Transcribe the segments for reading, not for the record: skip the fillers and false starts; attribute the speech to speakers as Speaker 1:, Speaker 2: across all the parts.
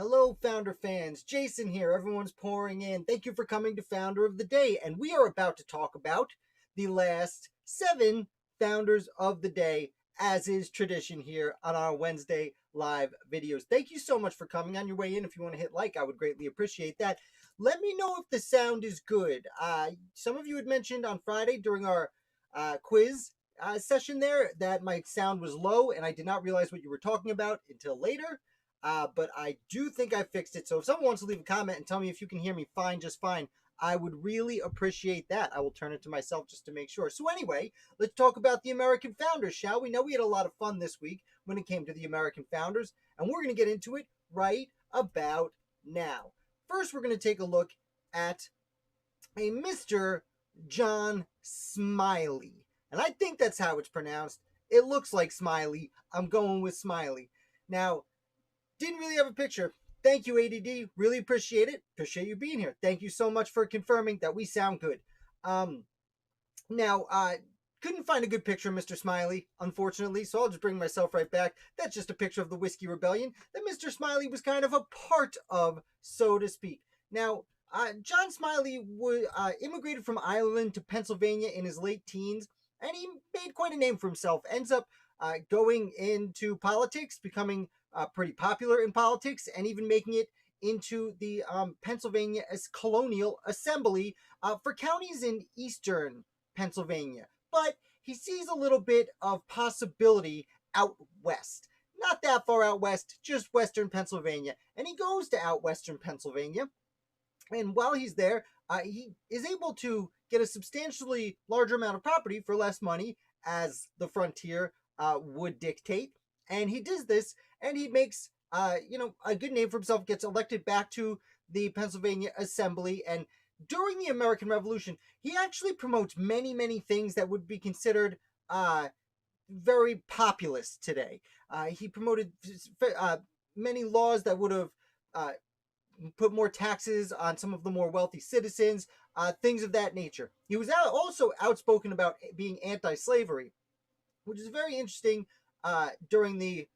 Speaker 1: Hello, Founder fans. Jason here. Everyone's pouring in. Thank you for coming to Founder of the Day. And we are about to talk about the last 7 Founders of the Day, as is tradition here on our Wednesday live videos. Thank you so much for coming. On your way in, if you want to hit like, I would greatly appreciate that. Let me know if the sound is good. Some of you had mentioned on Friday during our quiz session there that my sound was low, and I did not realize what you were talking about until later. But I do think I fixed it. So if someone wants to leave a comment and tell me if you can hear me fine, just fine, I would really appreciate that. I will turn it to myself just to make sure. So anyway, let's talk about the American founders, shall we? Now, we had a lot of fun this week when it came to the American founders, and we're going to get into it right about now. First, we're going to take a look at a Mr. John Smiley. And I think that's how it's pronounced. It looks like Smiley. I'm going with Smiley. Now, didn't really have a picture. Thank you, ADD. Really appreciate it. Appreciate you being here. Thank you so much for confirming that we sound good. Now, couldn't find a good picture of Mr. Smiley, unfortunately, so I'll just bring myself right back. That's just a picture of the Whiskey Rebellion that Mr. Smiley was kind of a part of, so to speak. Now, John Smiley immigrated from Ireland to Pennsylvania in his late teens, and he made quite a name for himself. Ends up going into politics, becoming pretty popular in politics, and even making it into the Pennsylvania Colonial Assembly for counties in eastern Pennsylvania. But he sees a little bit of possibility out west. Not that far out west, just western Pennsylvania. And he goes to out western Pennsylvania. And while he's there, he is able to get a substantially larger amount of property for less money, as the frontier would dictate. And he does this, and he makes a good name for himself, gets elected back to the Pennsylvania Assembly. And during the American Revolution, he actually promotes many, many things that would be considered very populist today. He promoted many laws that would have put more taxes on some of the more wealthy citizens, things of that nature. He was also outspoken about being anti-slavery, which is very interesting during the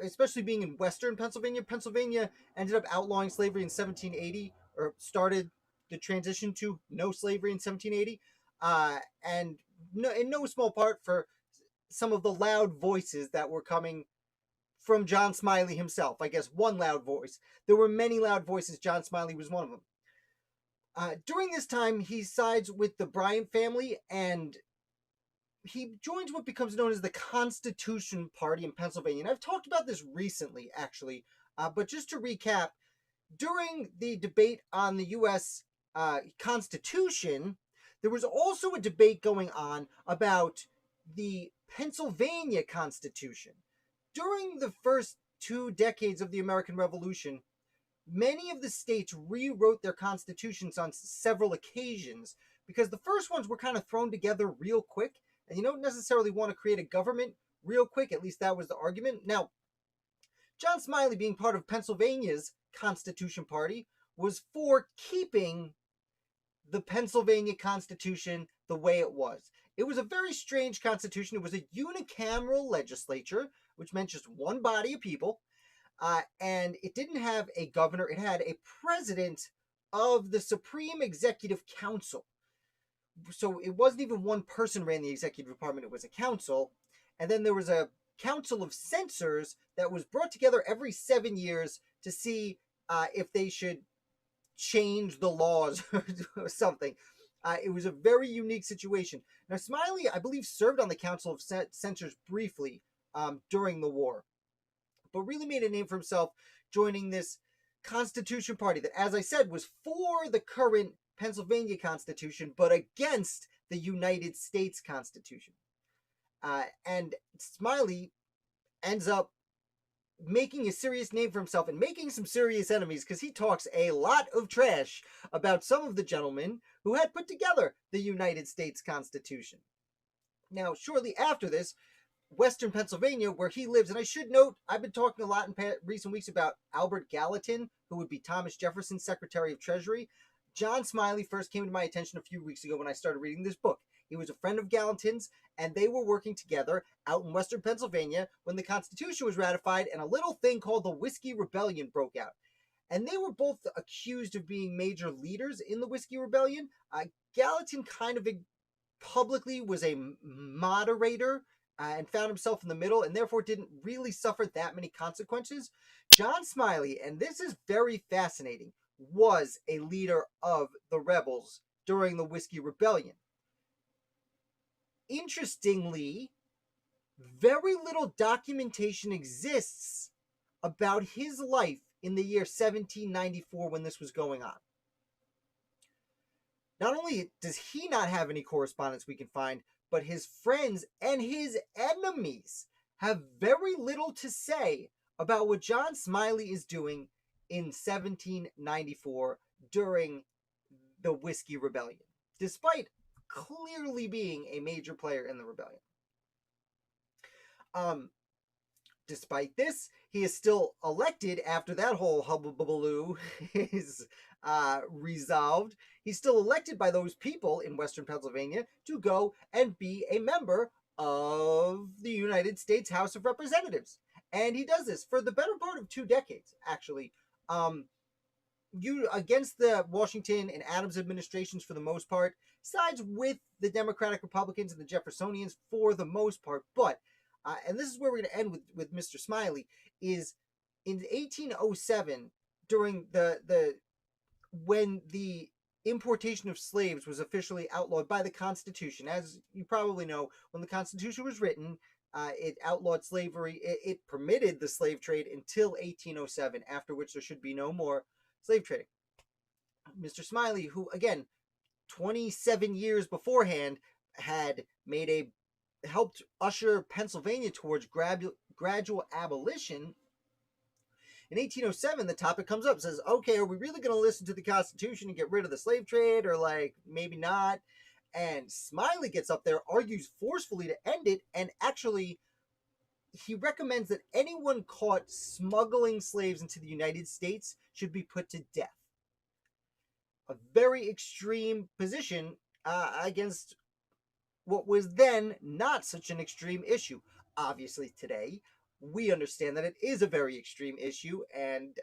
Speaker 1: especially being in western Pennsylvania. Pennsylvania ended up outlawing slavery in 1780, or started the transition to no slavery in 1780, and in no small part for some of the loud voices that were coming from John Smiley himself. I guess one loud voice. There were many loud voices. John Smiley was one of them. During this time, he sides with the Bryant family, and he joins what becomes known as the Constitution Party in Pennsylvania. And I've talked about this recently, actually. But just to recap, during the debate on the U.S. Constitution, there was also a debate going on about the Pennsylvania Constitution. During the first 2 decades of the American Revolution, many of the states rewrote their constitutions on several occasions because the first ones were kind of thrown together real quick, and you don't necessarily want to create a government real quick. At least that was the argument. Now, John Smiley, being part of Pennsylvania's Constitution Party, was for keeping the Pennsylvania Constitution the way it was. It was a very strange constitution. It was a unicameral legislature, which meant just one body of people, and it didn't have a governor. It had a president of the Supreme Executive Council. So it wasn't even one person ran the executive department. It was a council. And then there was a council of censors that was brought together every 7 years to see if they should change the laws or something. It was a very unique situation. Now, Smiley, I believe, served on the Council of Censors briefly during the war, but really made a name for himself joining this Constitution Party that, as I said, was for the current Pennsylvania Constitution, but against the United States Constitution. And Smiley ends up making a serious name for himself and making some serious enemies because he talks a lot of trash about some of the gentlemen who had put together the United States Constitution. Now, shortly after this, western Pennsylvania, where he lives, and I should note, I've been talking a lot in recent weeks about Albert Gallatin, who would be Thomas Jefferson's Secretary of Treasury. John Smiley first came to my attention a few weeks ago when I started reading this book. He was a friend of Gallatin's, and they were working together out in western Pennsylvania when the Constitution was ratified and a little thing called the Whiskey Rebellion broke out. And they were both accused of being major leaders in the Whiskey Rebellion. Gallatin kind of publicly was a moderator and found himself in the middle and therefore didn't really suffer that many consequences. John Smiley, and this is very fascinating, was a leader of the rebels during the Whiskey Rebellion. Interestingly, very little documentation exists about his life in the year 1794 when this was going on. Not only does he not have any correspondence we can find, but his friends and his enemies have very little to say about what John Smiley is doing in 1794 during the Whiskey Rebellion, despite clearly being a major player in the rebellion. Despite this, he is still elected after that whole hubbubaloo is resolved. He's still elected by those people in western Pennsylvania to go and be a member of the United States House of Representatives. And he does this for the better part of 2 decades, actually. Against the Washington and Adams administrations for the most part, sides with the Democratic Republicans and the Jeffersonians for the most part, but and this is where we're going to end with Mr. Smiley, is in 1807, during when the importation of slaves was officially outlawed by the Constitution. As you probably know, when the Constitution was written, it outlawed slavery. It permitted the slave trade until 1807, after which there should be no more slave trading. Mr. Smiley, who, again, 27 years beforehand had helped usher Pennsylvania towards gradual abolition. In 1807, the topic comes up, says, okay, are we really going to listen to the Constitution and get rid of the slave trade, or maybe not? And Smiley gets up there, argues forcefully to end it, and actually he recommends that anyone caught smuggling slaves into the United States should be put to death. A very extreme position against what was then not such an extreme issue. Obviously, today, we understand that it is a very extreme issue, and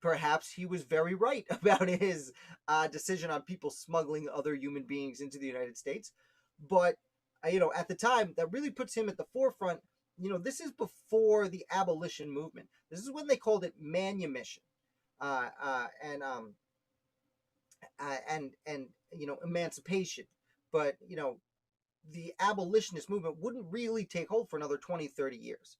Speaker 1: perhaps he was very right about his decision on people smuggling other human beings into the United States. But, at the time, that really puts him at the forefront. This is before the abolition movement. This is when they called it manumission. And emancipation. But, the abolitionist movement wouldn't really take hold for another 20, 30 years.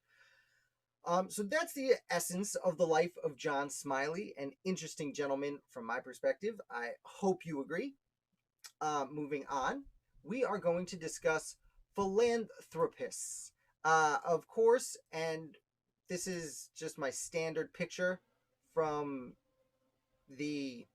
Speaker 1: So that's the essence of the life of John Smiley, an interesting gentleman from my perspective. I hope you agree. Moving on, we are going to discuss philanthropists. Of course, and this is just my standard picture from the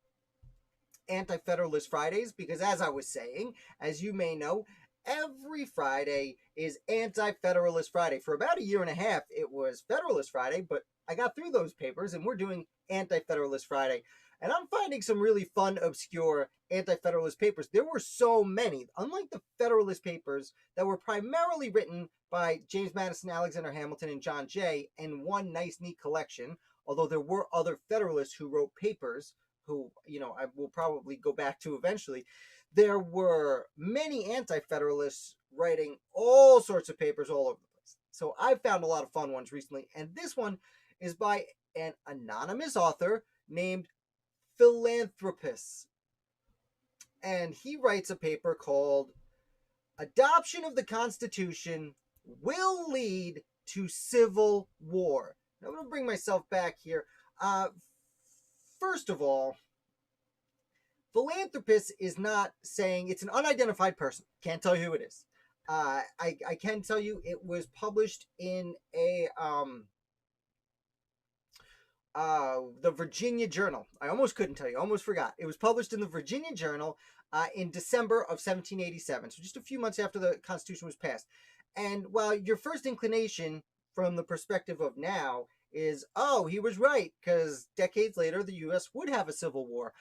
Speaker 1: Anti-Federalist Fridays, because as I was saying, as you may know, every Friday is Anti-Federalist Friday. For about a year and a half, it was Federalist Friday, but I got through those papers and we're doing Anti-Federalist Friday. And I'm finding some really fun, obscure Anti-Federalist papers. There were so many, unlike the Federalist papers that were primarily written by James Madison, Alexander Hamilton, and John Jay in one nice, neat collection, although there were other Federalists who wrote papers who, I will probably go back to eventually. There were many anti-federalists writing all sorts of papers all over the place. So I've found a lot of fun ones recently, and this one is by an anonymous author named Philanthropist. And he writes a paper called Adoption of the Constitution Will Lead to Civil War. Now, I'm going to bring myself back here. First of all, philanthropist is not saying, it's an unidentified person. Can't tell you who it is. I can tell you it was published in the Virginia Journal. I almost couldn't tell you. Almost forgot. It was published in the Virginia Journal in December of 1787. So just a few months after the Constitution was passed. And while your first inclination from the perspective of now is, oh, he was right, because decades later the U.S. would have a civil war.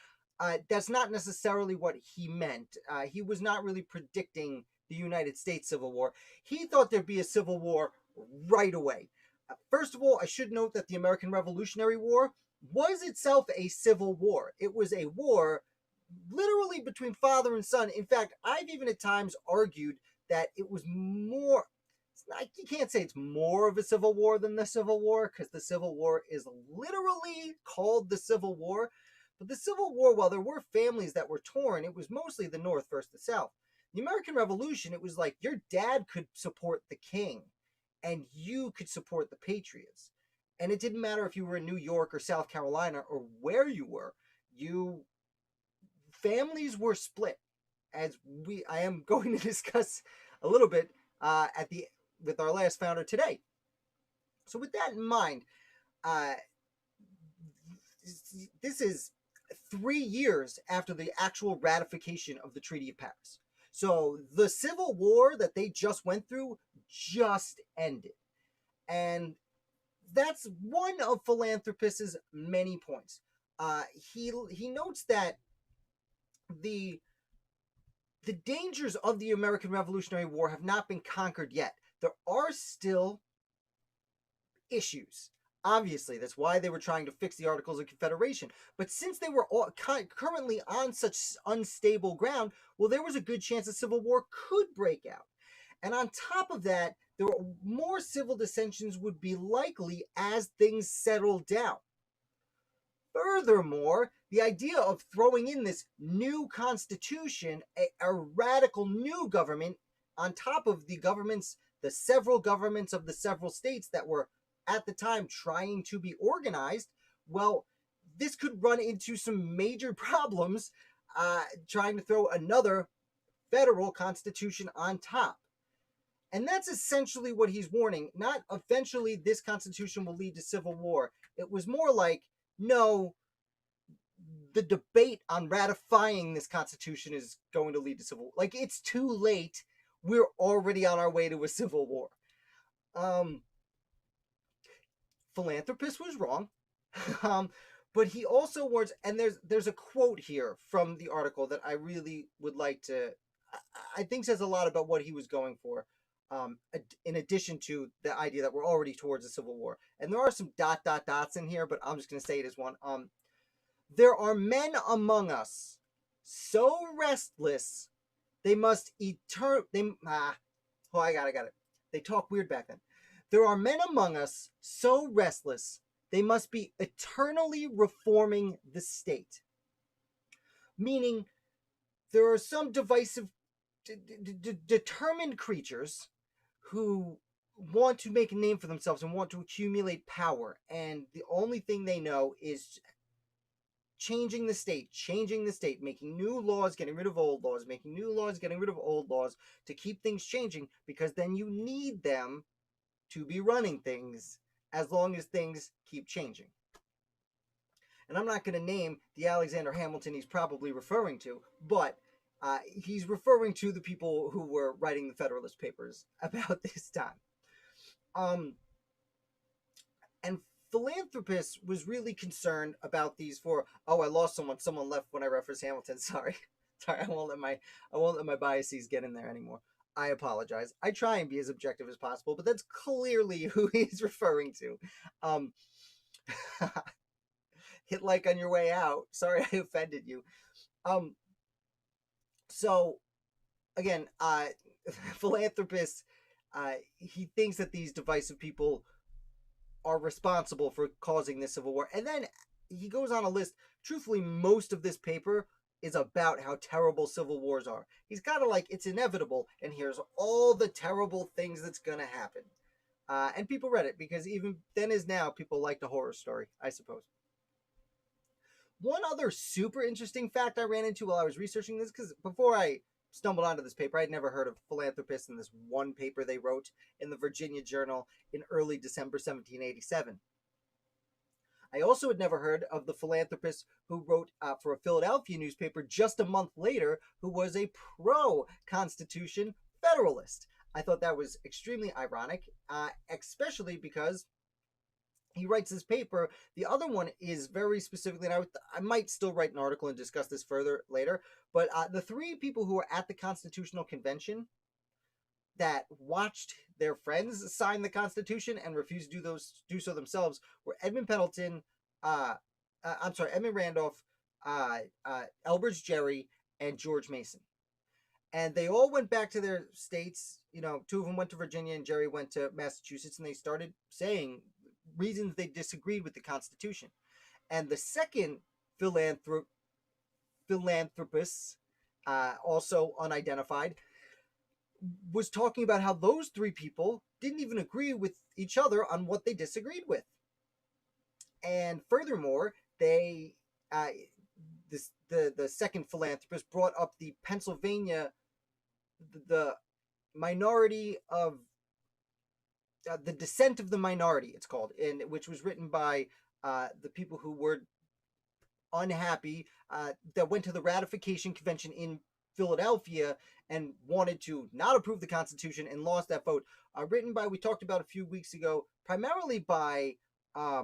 Speaker 1: that's not necessarily what he meant. He was not really predicting the United States Civil War. He thought there'd be a civil war right away. First of all, I should note that the American Revolutionary War was itself a civil war. It was a war literally between father and son. In fact, I've even at times argued that it was more. You can't say it's more of a civil war than the Civil War, because the Civil War is literally called the Civil War. But the Civil War, while there were families that were torn, it was mostly the North versus the South. The American Revolution, it was like your dad could support the king and you could support the Patriots. And it didn't matter if you were in New York or South Carolina or where you were. Families were split, as I am going to discuss a little bit with our last founder today. So with that in mind, this is 3 years after the actual ratification of the Treaty of Paris. So the Civil War that they just went through just ended. And that's one of Philanthropist's many points. He notes that the dangers of the American Revolutionary War have not been conquered yet. There are still issues. Obviously, that's why they were trying to fix the Articles of Confederation. But since they were currently on such unstable ground, well, there was a good chance a civil war could break out. And on top of that, there were more civil dissensions would be likely as things settled down. Furthermore, the idea of throwing in this new constitution, a radical new government, on top of the several governments of the several states that were at the time trying to be organized, well, this could run into some major problems trying to throw another federal constitution on top. And that's essentially what he's warning. Not eventually this constitution will lead to civil war. It was more like, no, the debate on ratifying this constitution is going to lead to civil war. Like, it's too late. We're already on our way to a civil war. Philanthropist was wrong. But he also warns, and there's a quote here from the article that I really would like to, I think says a lot about what he was going for. In addition to the idea that we're already towards a civil war. And there are some dots in here, but I'm just going to say it as one. There are men among us so restless they must I got it. They talk weird back then. There are men among us so restless they must be eternally reforming the state. Meaning, there are some divisive, determined creatures who want to make a name for themselves and want to accumulate power, and the only thing they know is changing the state, making new laws, getting rid of old laws, making new laws, getting rid of old laws, to keep things changing, because then you need them to be running things as long as things keep changing. And I'm not going to name the Alexander Hamilton he's probably referring to, but he's referring to the people who were writing the Federalist Papers about this time. And Philanthropist was really concerned about these four. Oh, I lost someone. Someone left when I referenced Hamilton. Sorry. I won't let my biases get in there anymore. I apologize. I try and be as objective as possible, but that's clearly who he's referring to. Hit like on your way out. Sorry I offended you. So, again, Philanthropist, he thinks that these divisive people are responsible for causing this civil war. And then he goes on a list. Truthfully, most of this paper is about how terrible civil wars are. He's kind of like, it's inevitable, and here's all the terrible things that's going to happen. And people read it, because even then as now, people like the horror story, I suppose. One other super interesting fact I ran into while I was researching this, because before I stumbled onto this paper, I'd never heard of Philanthropist in this one paper they wrote in the Virginia Journal in early December 1787. I also had never heard of the philanthropist who wrote for a Philadelphia newspaper just a month later, who was a pro-Constitution Federalist. I thought that was extremely ironic, especially because he writes this paper. The other one is very specifically, and I might still write an article and discuss this further later, but the three people who were at the Constitutional Convention that watched their friends sign the Constitution and refused to do so themselves were Edmund Pendleton, Edmund Randolph, Elbridge Gerry, and George Mason. And they all went back to their states. You know, two of them went to Virginia and Gerry went to Massachusetts, and they started saying reasons they disagreed with the Constitution. And the second philanthropist, also unidentified, was talking about how those three people didn't even agree with each other on what they disagreed with. And furthermore, they the second philanthropist brought up the Pennsylvania, the minority of the Descent of the Minority, it's called, in which was written by the people who were unhappy, that went to the ratification convention in Philadelphia and wanted to not approve the Constitution and lost that vote. Written by, we talked about a few weeks ago, primarily by, I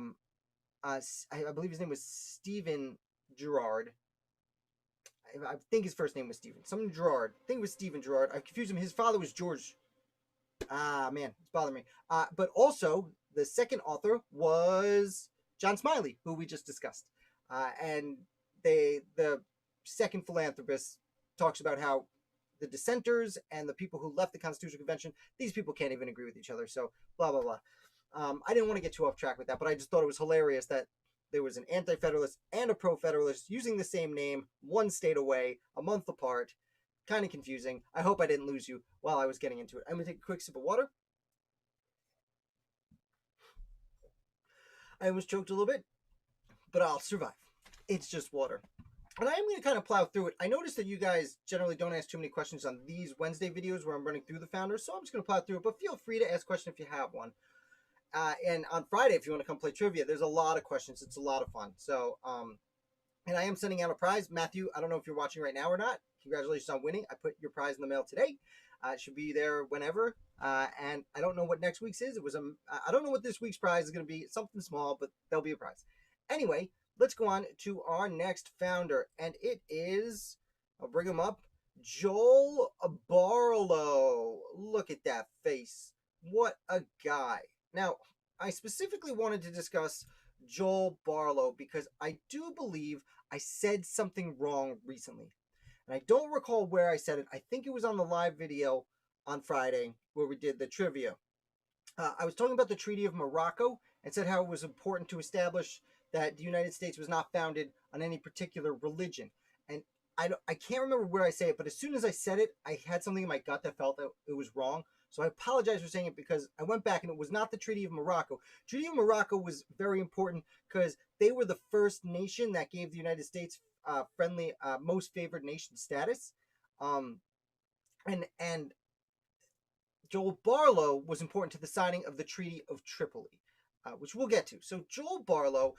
Speaker 1: believe his name was Stephen Girard. I think his first name was Stephen. Something Girard. I think it was Stephen Girard. I confused him. His father was George. Man, it's bothering me. But also, the second author was John Smiley, who we just discussed. And the second philanthropist talks about how the dissenters and the people who left the Constitutional Convention, these people can't even agree with each other. So, blah, blah, blah. I didn't want to get too off track with that, but I just thought it was hilarious that there was an anti-federalist and a pro-federalist using the same name, one state away, a month apart. Kind of confusing. I hope I didn't lose you while I was getting into it. I'm going to take a quick sip of water. I almost choked a little bit, but I'll survive. It's just water. And I am going to kind of plow through it. I noticed that you guys generally don't ask too many questions on these Wednesday videos where I'm running through the founders, so I'm just going to plow through it, but feel free to ask questions if you have one. And on Friday, if you want to come play trivia, there's a lot of questions. It's a lot of fun. So, and I am sending out a prize. Matthew, I don't know if you're watching right now or not. Congratulations on winning. I put your prize in the mail today. It should be there whenever. And I don't know what next week's is. I don't know what this week's prize is going to be. It's something small, but there'll be a prize. Anyway, let's go on to our next founder. And it is, I'll bring him up, Joel Barlow. Look at that face. What a guy. Now, I specifically wanted to discuss Joel Barlow because I do believe I said something wrong recently. And I don't recall where I said it. I think it was on the live video on Friday where we did the trivia. I was talking about the Treaty of Morocco and said how it was important to establish that the United States was not founded on any particular religion. And I can't remember where I say it, but as soon as I said it, I had something in my gut that felt that it was wrong. So I apologize for saying it because I went back and it was not the Treaty of Morocco. Treaty of Morocco was very important because they were the first nation that gave the United States friendly, most favored nation status. And Joel Barlow was important to the signing of the Treaty of Tripoli, which we'll get to. So Joel Barlow,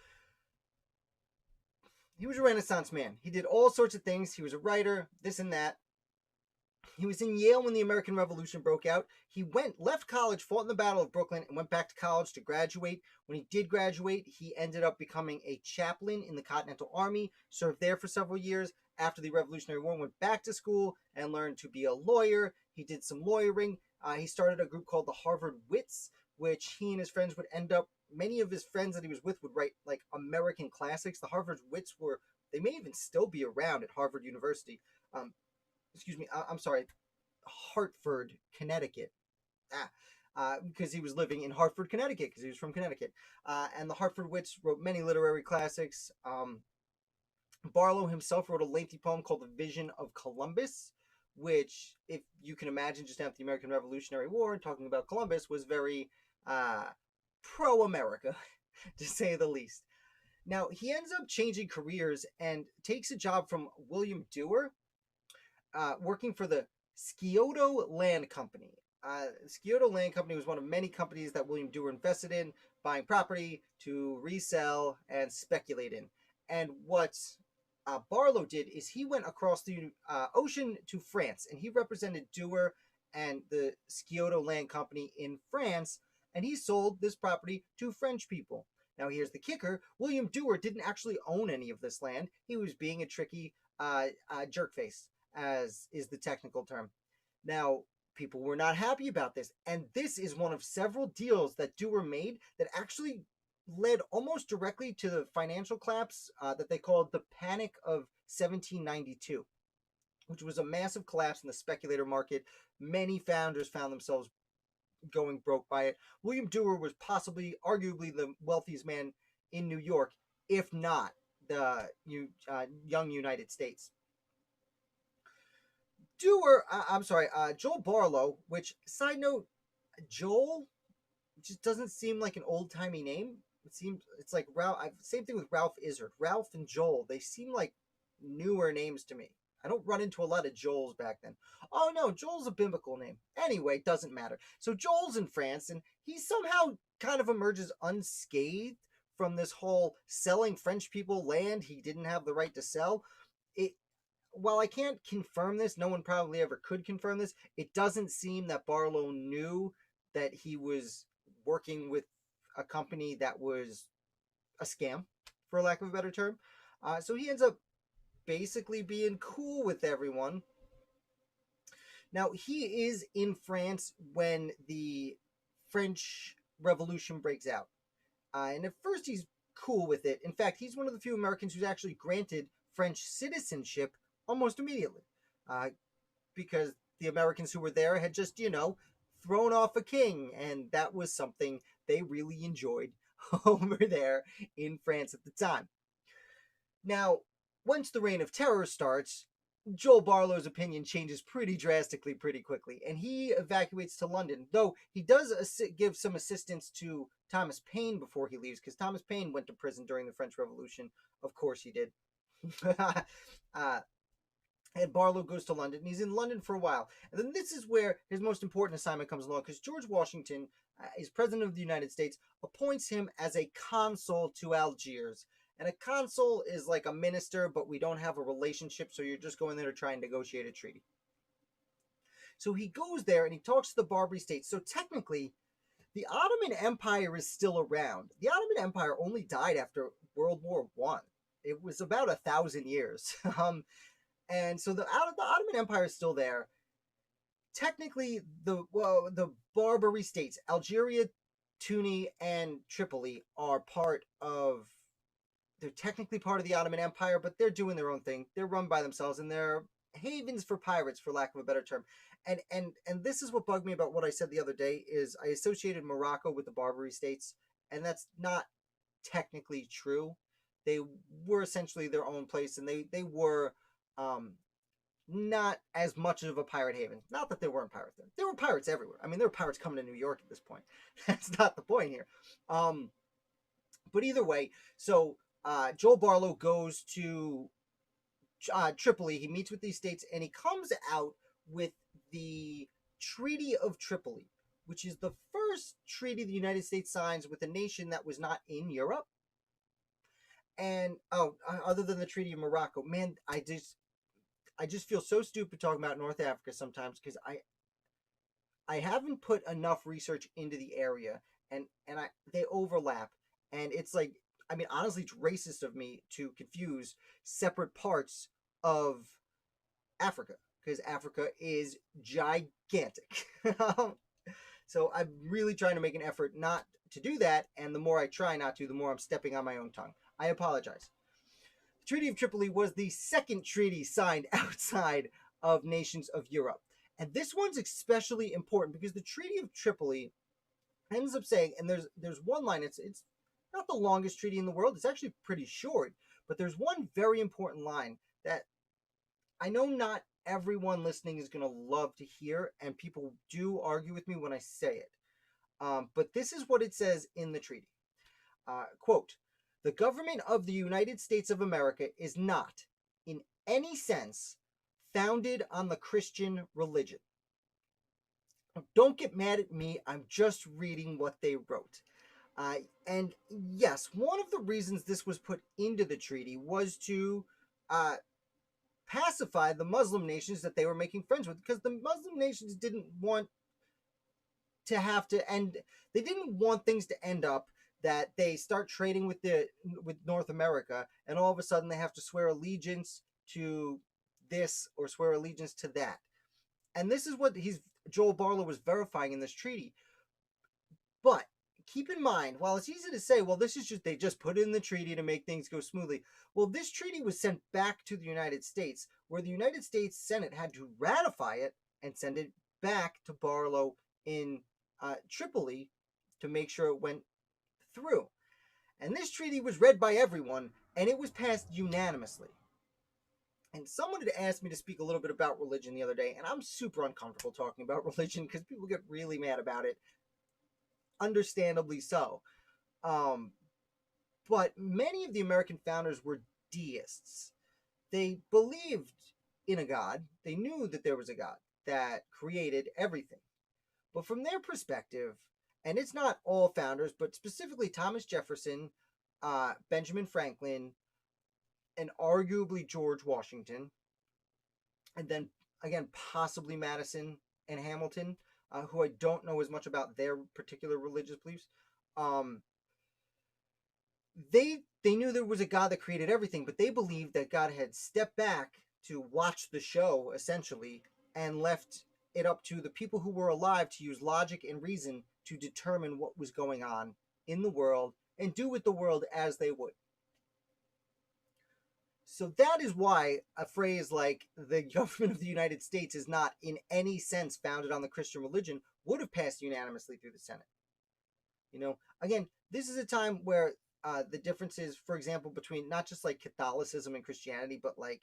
Speaker 1: he was a Renaissance man. He did all sorts of things. He was a writer, this and that. He was in Yale when the American Revolution broke out. He left college, fought in the Battle of Brooklyn, and went back to college to graduate. When he did graduate, he ended up becoming a chaplain in the Continental Army, served there for several years. After the Revolutionary War, went back to school and learned to be a lawyer. He did some lawyering. He started a group called the Harvard Wits, which he and his friends would end up, many of his friends that he was with would write like American classics. The Harvard Wits they may even still be around at Harvard University. I'm sorry, Hartford, Connecticut. Because he was living in Hartford, Connecticut, because he was from Connecticut. And the Hartford Wits wrote many literary classics. Barlow himself wrote a lengthy poem called The Vision of Columbus, which, if you can imagine, just after the American Revolutionary War and talking about Columbus, was very pro-America, to say the least. Now, he ends up changing careers and takes a job from William Dewar, working for the Scioto Land Company. Scioto Land Company was one of many companies that William Dewar invested in, buying property to resell and speculate in. And what Barlow did is he went across the ocean to France, and he represented Dewar and the Scioto Land Company in France, and he sold this property to French people. Now, here's the kicker. William Dewar didn't actually own any of this land. He was being a tricky jerkface, as is the technical term. Now, people were not happy about this, and this is one of several deals that Dewar made that actually led almost directly to the financial collapse that they called the Panic of 1792, which was a massive collapse in the speculator market. Many founders found themselves going broke by it. William Dewar was possibly, arguably, the wealthiest man in New York, if not the young United States. Joel Barlow, which, side note, Joel just doesn't seem like an old-timey name. It's like Ralph. Same thing with Ralph Izzard. Ralph and Joel, they seem like newer names to me. I don't run into a lot of Joels back then. Oh no, Joel's a biblical name. Anyway, doesn't matter. So Joel's in France, and he somehow kind of emerges unscathed from this whole selling French people land he didn't have the right to sell. While I can't confirm this, no one probably ever could confirm this, it doesn't seem that Barlow knew that he was working with a company that was a scam, for lack of a better term. So he ends up basically being cool with everyone. Now, he is in France when the French Revolution breaks out. And at first, he's cool with it. In fact, he's one of the few Americans who's actually granted French citizenship almost immediately. Because the Americans who were there had just, thrown off a king. And that was something they really enjoyed over there in France at the time. Now, once the Reign of Terror starts, Joel Barlow's opinion changes pretty drastically pretty quickly, and he evacuates to London, though he does give some assistance to Thomas Paine before he leaves, because Thomas Paine went to prison during the French Revolution. Of course he did. And Barlow goes to London, and he's in London for a while. And then this is where his most important assignment comes along, because George Washington, is President of the United States, appoints him as a consul to Algiers. And a consul is like a minister, but we don't have a relationship, so you're just going there to try and negotiate a treaty. So he goes there and he talks to the Barbary states. So technically, the Ottoman Empire is still around. The Ottoman Empire only died after World War I. It was about 1,000 years. And so the Ottoman Empire is still there. Technically, the Barbary states, Algeria, Tunis, and Tripoli, they're technically part of the Ottoman Empire, but they're doing their own thing. They're run by themselves, and they're havens for pirates, for lack of a better term. And this is what bugged me about what I said the other day, is I associated Morocco with the Barbary states, and that's not technically true. They were essentially their own place, and they were not as much of a pirate haven. Not that there weren't pirates there. There were pirates everywhere. I mean, there were pirates coming to New York at this point. That's not the point here. But either way, so Joel Barlow goes to Tripoli. He meets with these states, and he comes out with the Treaty of Tripoli, which is the first treaty the United States signs with a nation that was not in Europe. And other than the Treaty of Morocco, man, I just feel so stupid talking about North Africa sometimes, because I haven't put enough research into the area, and they overlap, and it's like, I mean, honestly, it's racist of me to confuse separate parts of Africa, because Africa is gigantic. So I'm really trying to make an effort not to do that, and the more I try not to, the more I'm stepping on my own tongue. I apologize. The Treaty of Tripoli was the second treaty signed outside of nations of Europe. And this one's especially important because the Treaty of Tripoli ends up saying, and there's one line, it's not the longest treaty in the world, it's actually pretty short, but there's one very important line that I know not everyone listening is going to love to hear, and people do argue with me when I say it. But this is what it says in the treaty. Quote, "The government of the United States of America is not, in any sense, founded on the Christian religion." Don't get mad at me, I'm just reading what they wrote. And yes, one of the reasons this was put into the treaty was to pacify the Muslim nations that they were making friends with, because the Muslim nations didn't want to have to end, they didn't want things to end up that they start trading with North America, and all of a sudden they have to swear allegiance to this or swear allegiance to that. And this is what Joel Barlow was verifying in this treaty. But keep in mind, while it's easy to say, well, this is just they just put it in the treaty to make things go smoothly. Well, this treaty was sent back to the United States, where the United States Senate had to ratify it and send it back to Barlow in Tripoli to make sure it went through. And this treaty was read by everyone, and it was passed unanimously. And someone had asked me to speak a little bit about religion the other day, and I'm super uncomfortable talking about religion because people get really mad about it. Understandably so. But many of the American founders were deists. They believed in a God. They knew that there was a God that created everything. But from their perspective, and it's not all founders, but specifically Thomas Jefferson, Benjamin Franklin, and arguably George Washington, and then again possibly Madison and Hamilton, who I don't know as much about their particular religious beliefs. They knew there was a God that created everything, but they believed that God had stepped back to watch the show essentially and left it up to the people who were alive to use logic and reason to determine what was going on in the world and do with the world as they would. So that is why a phrase like the government of the United States is not in any sense founded on the Christian religion would have passed unanimously through the Senate. Again, this is a time where the differences, for example, between not just like Catholicism and Christianity, but like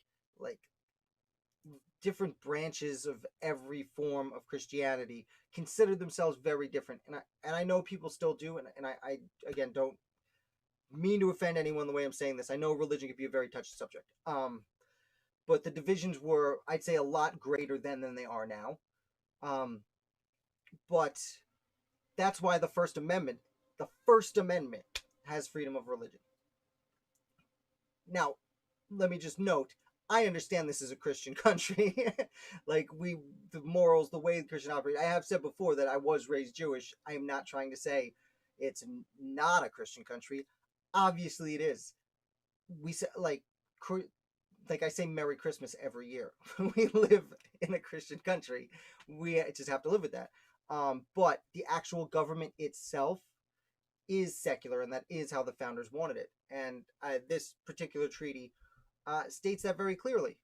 Speaker 1: different branches of every form of Christianity consider themselves very different. And I know people still do, and I again don't mean to offend anyone the way I'm saying this. I know religion can be a very touchy subject. But the divisions were, I'd say, a lot greater then than they are now. But that's why the First Amendment has freedom of religion. Now, let me just note, I understand this is a Christian country. Like the morals, the way the Christian operate. I have said before that I was raised Jewish. I am not trying to say it's not a Christian country. Obviously, it is. We say like I say Merry Christmas every year. We live in a Christian country. We just have to live with that. But the actual government itself is secular, and that is how the founders wanted it. And this particular treaty states that very clearly.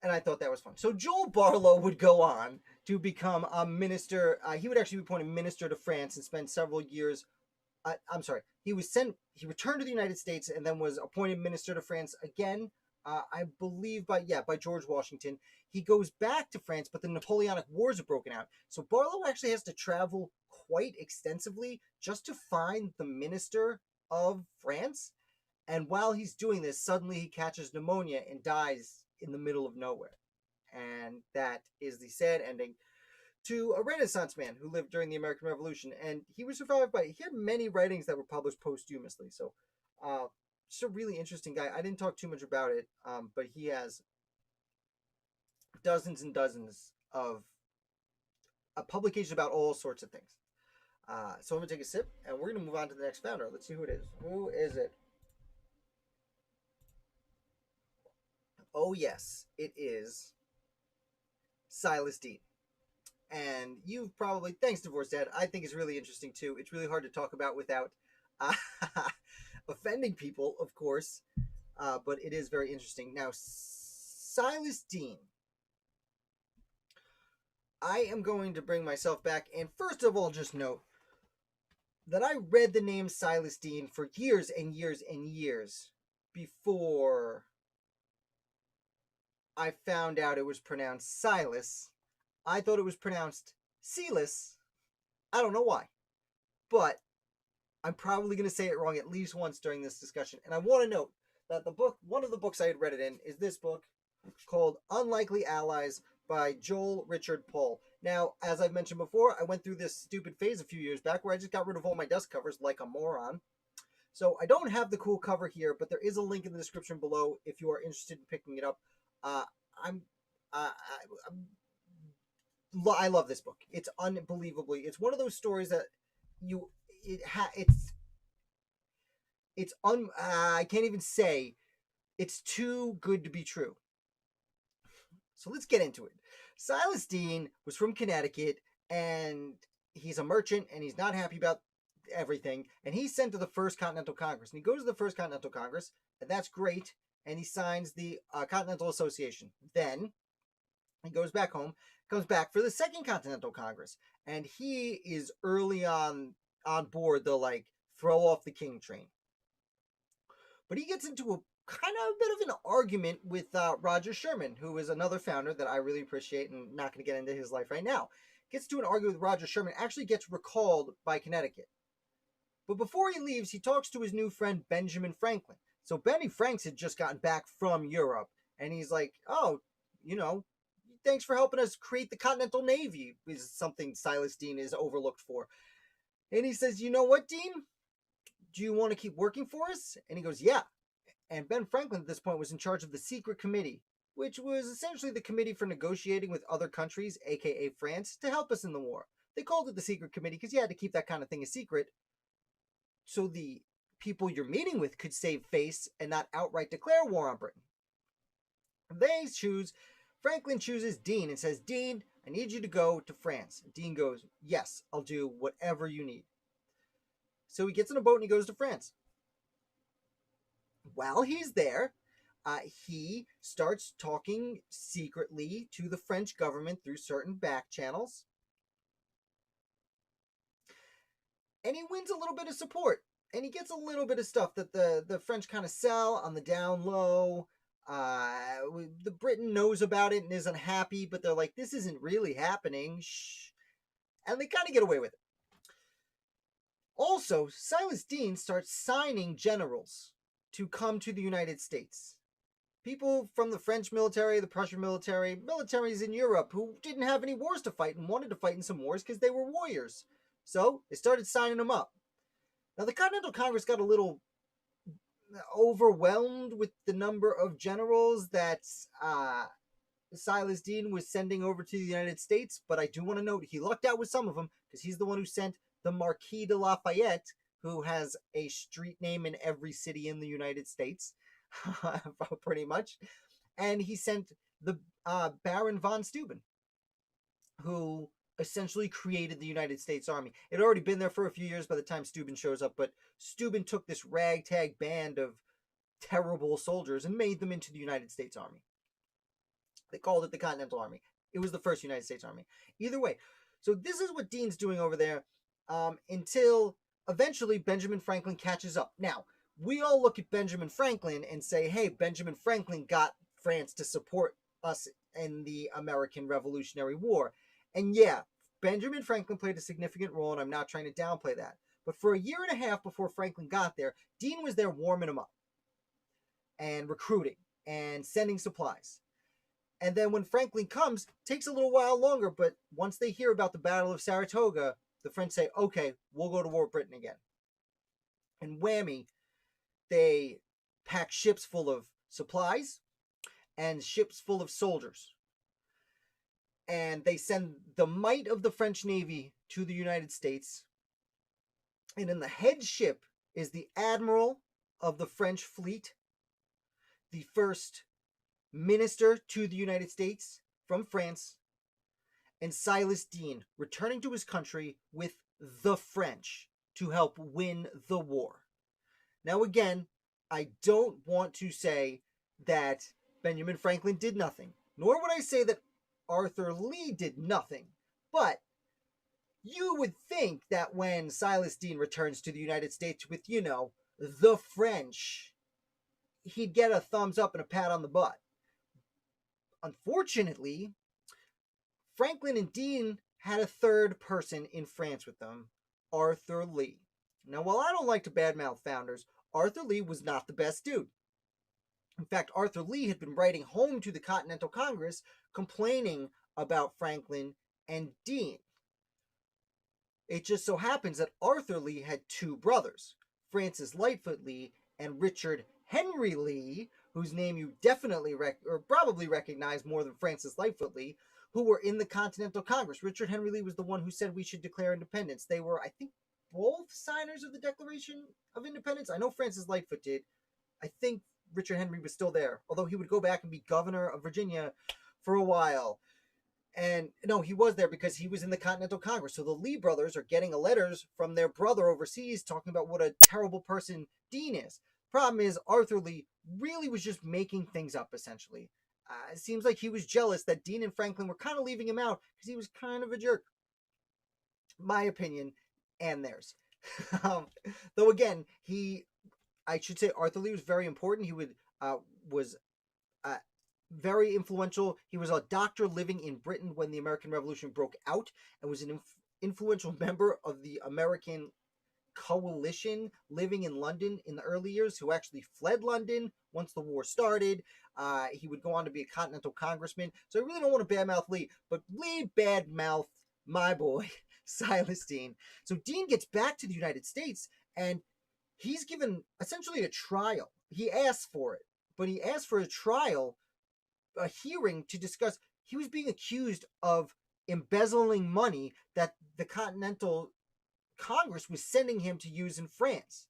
Speaker 1: And I thought that was fun. So Joel Barlow would go on to become a minister. He would actually be appointed minister to France and spend several years. I'm sorry. He returned to the United States and then was appointed minister to France again. I believe by George Washington. He goes back to France, but the Napoleonic Wars have broken out. So Barlow actually has to travel quite extensively just to find the minister of France. And while he's doing this, suddenly he catches pneumonia and dies in the middle of nowhere. And that is the sad ending to a Renaissance man who lived during the American Revolution. And he was survived he had many writings that were published posthumously. So just a really interesting guy. I didn't talk too much about it, but he has dozens and dozens of publications about all sorts of things. So I'm going to take a sip, and we're going to move on to the next founder. Let's see who it is. Who is it? Oh, yes, it is Silas Deane. And you've probably, thanks, Divorce Dad, I think it's really interesting, too. It's really hard to talk about without offending people, of course, but it is very interesting. Now, Silas Deane. I am going to bring myself back, and first of all, just note that I read the name Silas Deane for years and years and years before I found out it was pronounced Silas. I thought it was pronounced Silas. I don't know why. But I'm probably going to say it wrong at least once during this discussion. And I want to note that one of the books I had read it in, is this book called Unlikely Allies by Joel Richard Paul. Now, as I've mentioned before, I went through this stupid phase a few years back where I just got rid of all my desk covers like a moron. So I don't have the cool cover here, but there is a link in the description below if you are interested in picking it up. I love this book. It's unbelievably. It's one of those stories that I can't even say, it's too good to be true. So let's get into it. Silas Deane was from Connecticut, and he's a merchant, and he's not happy about everything. And he's sent to the First Continental Congress. And he goes to the First Continental Congress, and that's great. And he signs the Continental Association. Then he goes back home, comes back for the Second Continental Congress, and he is early on board the throw off the king train. But he gets into a kind of a bit of an argument with Roger Sherman, who is another founder that I really appreciate, and not going to get into his life right now. Gets to an argument with Roger Sherman, actually gets recalled by Connecticut. But before he leaves, he talks to his new friend Benjamin Franklin. So Benny Franks had just gotten back from Europe, and he's like, oh, thanks for helping us create the Continental Navy, is something Silas Deane is overlooked for. And he says, you know what, Deane? Do you want to keep working for us? And he goes, yeah. And Ben Franklin at this point was in charge of the Secret Committee, which was essentially the committee for negotiating with other countries, aka France, to help us in the war. They called it the Secret Committee because you had to keep that kind of thing a secret, so the people you're meeting with could save face and not outright declare war on Britain. Franklin chooses Deane and says, Deane, I need you to go to France. Deane goes, yes, I'll do whatever you need. So he gets in a boat and he goes to France. While he's there, he starts talking secretly to the French government through certain back channels. And he wins a little bit of support. And he gets a little bit of stuff that the French kind of sell on the down low. The Britain knows about it and isn't happy, but they're like, this isn't really happening. Shh. And they kind of get away with it. Also, Silas Deane starts signing generals to come to the United States. People from the French military, the Prussian military, militaries in Europe who didn't have any wars to fight and wanted to fight in some wars because they were warriors. So they started signing them up. Now the Continental Congress got a little overwhelmed with the number of generals that Silas Deane was sending over to the United States, but I do want to note he lucked out with some of them because he's the one who sent the Marquis de Lafayette, who has a street name in every city in the United States, pretty much. And he sent the Baron von Steuben, who essentially created the United States Army. It had already been there for a few years by the time Steuben shows up, but Steuben took this ragtag band of terrible soldiers and made them into the United States Army. They called it the Continental Army. It was the first United States Army. Either way, so this is what Deane's doing over there until eventually Benjamin Franklin catches up. Now, we all look at Benjamin Franklin and say, hey, Benjamin Franklin got France to support us in the American Revolutionary War. And yeah, Benjamin Franklin played a significant role, and I'm not trying to downplay that. But for a year and a half before Franklin got there, Deane was there warming him up and recruiting and sending supplies. And then when Franklin comes, takes a little while longer, but once they hear about the Battle of Saratoga, the French say, okay, we'll go to war with Britain again. And whammy, they pack ships full of supplies and ships full of soldiers. And they send the might of the French Navy to the United States. And in the head ship is the admiral of the French fleet, the first minister to the United States from France, and Silas Deane returning to his country with the French to help win the war. Now again, I don't want to say that Benjamin Franklin did nothing, nor would I say that Arthur Lee did nothing, but you would think that when Silas Deane returns to the United States with, the French, he'd get a thumbs up and a pat on the butt. Unfortunately, Franklin and Deane had a third person in France with them, Arthur Lee. Now, while I don't like to badmouth founders, Arthur Lee was not the best dude. In fact, Arthur Lee had been writing home to the Continental Congress complaining about Franklin and Deane. It just so happens that Arthur Lee had two brothers, Francis Lightfoot Lee and Richard Henry Lee, whose name you definitely probably recognize more than Francis Lightfoot Lee, who were in the Continental Congress. Richard Henry Lee was the one who said we should declare independence. They were, I think, both signers of the Declaration of Independence. I know Francis Lightfoot did. I think Richard Henry was still there, although he would go back and be governor of Virginia for a while. And no, he was there because he was in the Continental Congress. So the Lee brothers are getting letters from their brother overseas talking about what a terrible person Dean is. Problem is, Arthur Lee really was just making things up, essentially. It seems like he was jealous that Dean and Franklin were kind of leaving him out because he was kind of a jerk. My opinion and theirs. um, though again, I should say Arthur Lee was very important. He was very influential. He was a doctor living in Britain when the American Revolution broke out and was an influential member of the American coalition living in London in the early years who actually fled London once the war started. He would go on to be a Continental Congressman. So I really don't want to badmouth Lee, but Lee badmouthed my boy, Silas Deane. So Deane gets back to the United States and he's given essentially a trial. He asked for it, but he asked for a trial, a hearing to discuss. He was being accused of embezzling money that the Continental Congress was sending him to use in France.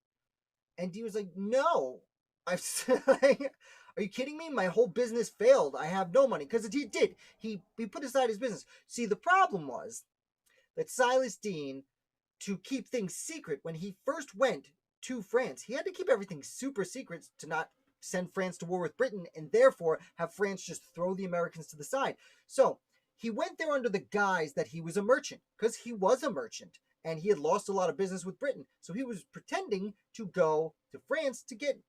Speaker 1: And he was like, no, I've like, are you kidding me? My whole business failed. I have no money. Because he did. He put aside his business. See, the problem was that Silas Deane, to keep things secret, when he first went to France, he had to keep everything super secret to not send France to war with Britain and therefore have France just throw the Americans to the side. So he went there under the guise that he was a merchant, because he was a merchant and he had lost a lot of business with Britain. So he was pretending to go to France to get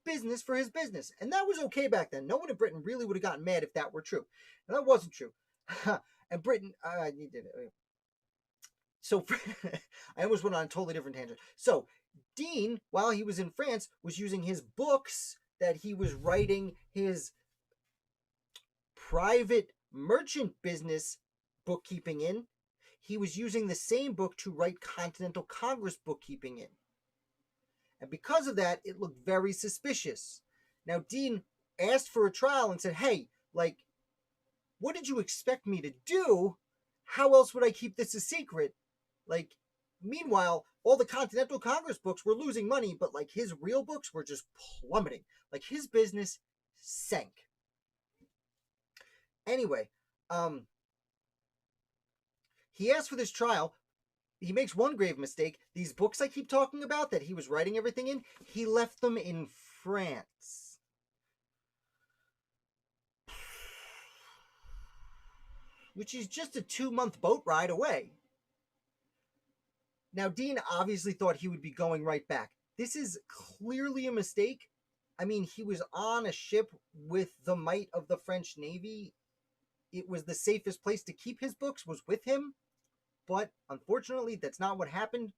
Speaker 1: business for his business. And that was okay back then. No one in Britain really would have gotten mad if that were true. And that wasn't true. And Britain, so I almost went on a totally different tangent. So Deane, while he was in France, was using his books that he was writing his private merchant business bookkeeping in. He was using the same book to write Continental Congress bookkeeping in. And because of that, it looked very suspicious. Now, Deane asked for a trial and said, hey, like, what did you expect me to do? How else would I keep this a secret? Like, meanwhile, all the Continental Congress books were losing money, but like his real books were just plummeting. Like his business sank. Anyway, he asked for this trial. He makes one grave mistake. These books I keep talking about that he was writing everything in, he left them in France. Which is just a 2-month boat ride away. Now, Deane obviously thought he would be going right back. This is clearly a mistake. I mean, he was on a ship with the might of the French Navy. It was the safest place to keep his books was with him. But unfortunately, that's not what happened.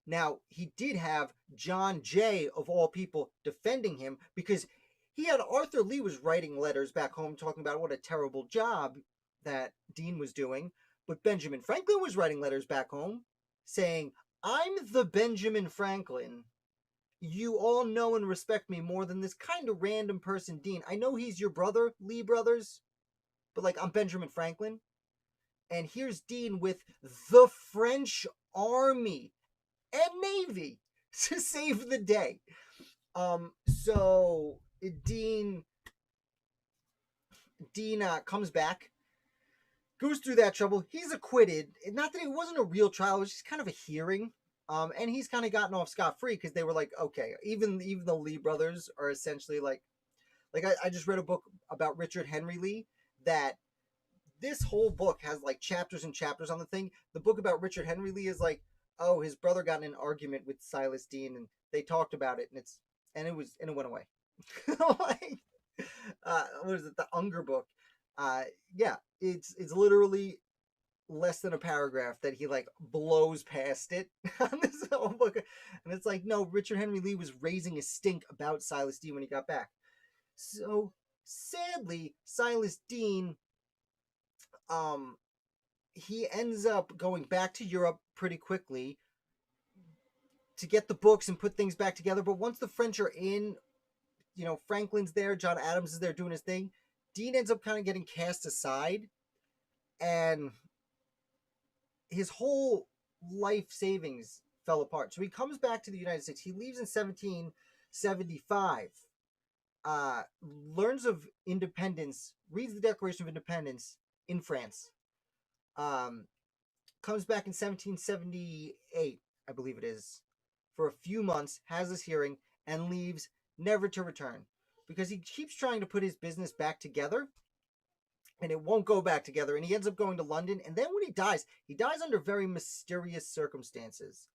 Speaker 1: Now, he did have John Jay, of all people, defending him because he had Arthur Lee was writing letters back home talking about what a terrible job that Deane was doing. But Benjamin Franklin was writing letters back home saying, I'm the Benjamin Franklin. You all know and respect me more than this kind of random person, Deane. I know he's your brother, Lee brothers, but like I'm Benjamin Franklin. And here's Deane with the French Army and Navy to save the day. So Deane comes back, goes through that trouble. He's acquitted. Not that it wasn't a real trial; it was just kind of a hearing. And he's kind of gotten off scot-free because they were like, okay, even the Lee brothers are essentially like I just read a book about Richard Henry Lee that this whole book has like chapters and chapters on the thing. The book about Richard Henry Lee is like, oh, his brother got in an argument with Silas Deane and they talked about it and it went away. Like, what is it? The Unger book. Yeah, it's literally less than a paragraph that he like blows past it on this whole book, and it's like, no, Richard Henry Lee was raising a stink about Silas Deane when he got back. So sadly, Silas Deane, he ends up going back to Europe pretty quickly to get the books and put things back together. But once the French are in, Franklin's there, John Adams is there doing his thing, Deane ends up kind of getting cast aside, and his whole life savings fell apart. So he comes back to the United States. He leaves in 1775. Learns of independence, reads the Declaration of Independence in France. Um, Comes back in 1778, I believe it is, for a few months, has this hearing, and leaves never to return because he keeps trying to put his business back together and it won't go back together. And he ends up going to London. And then when he dies under very mysterious circumstances.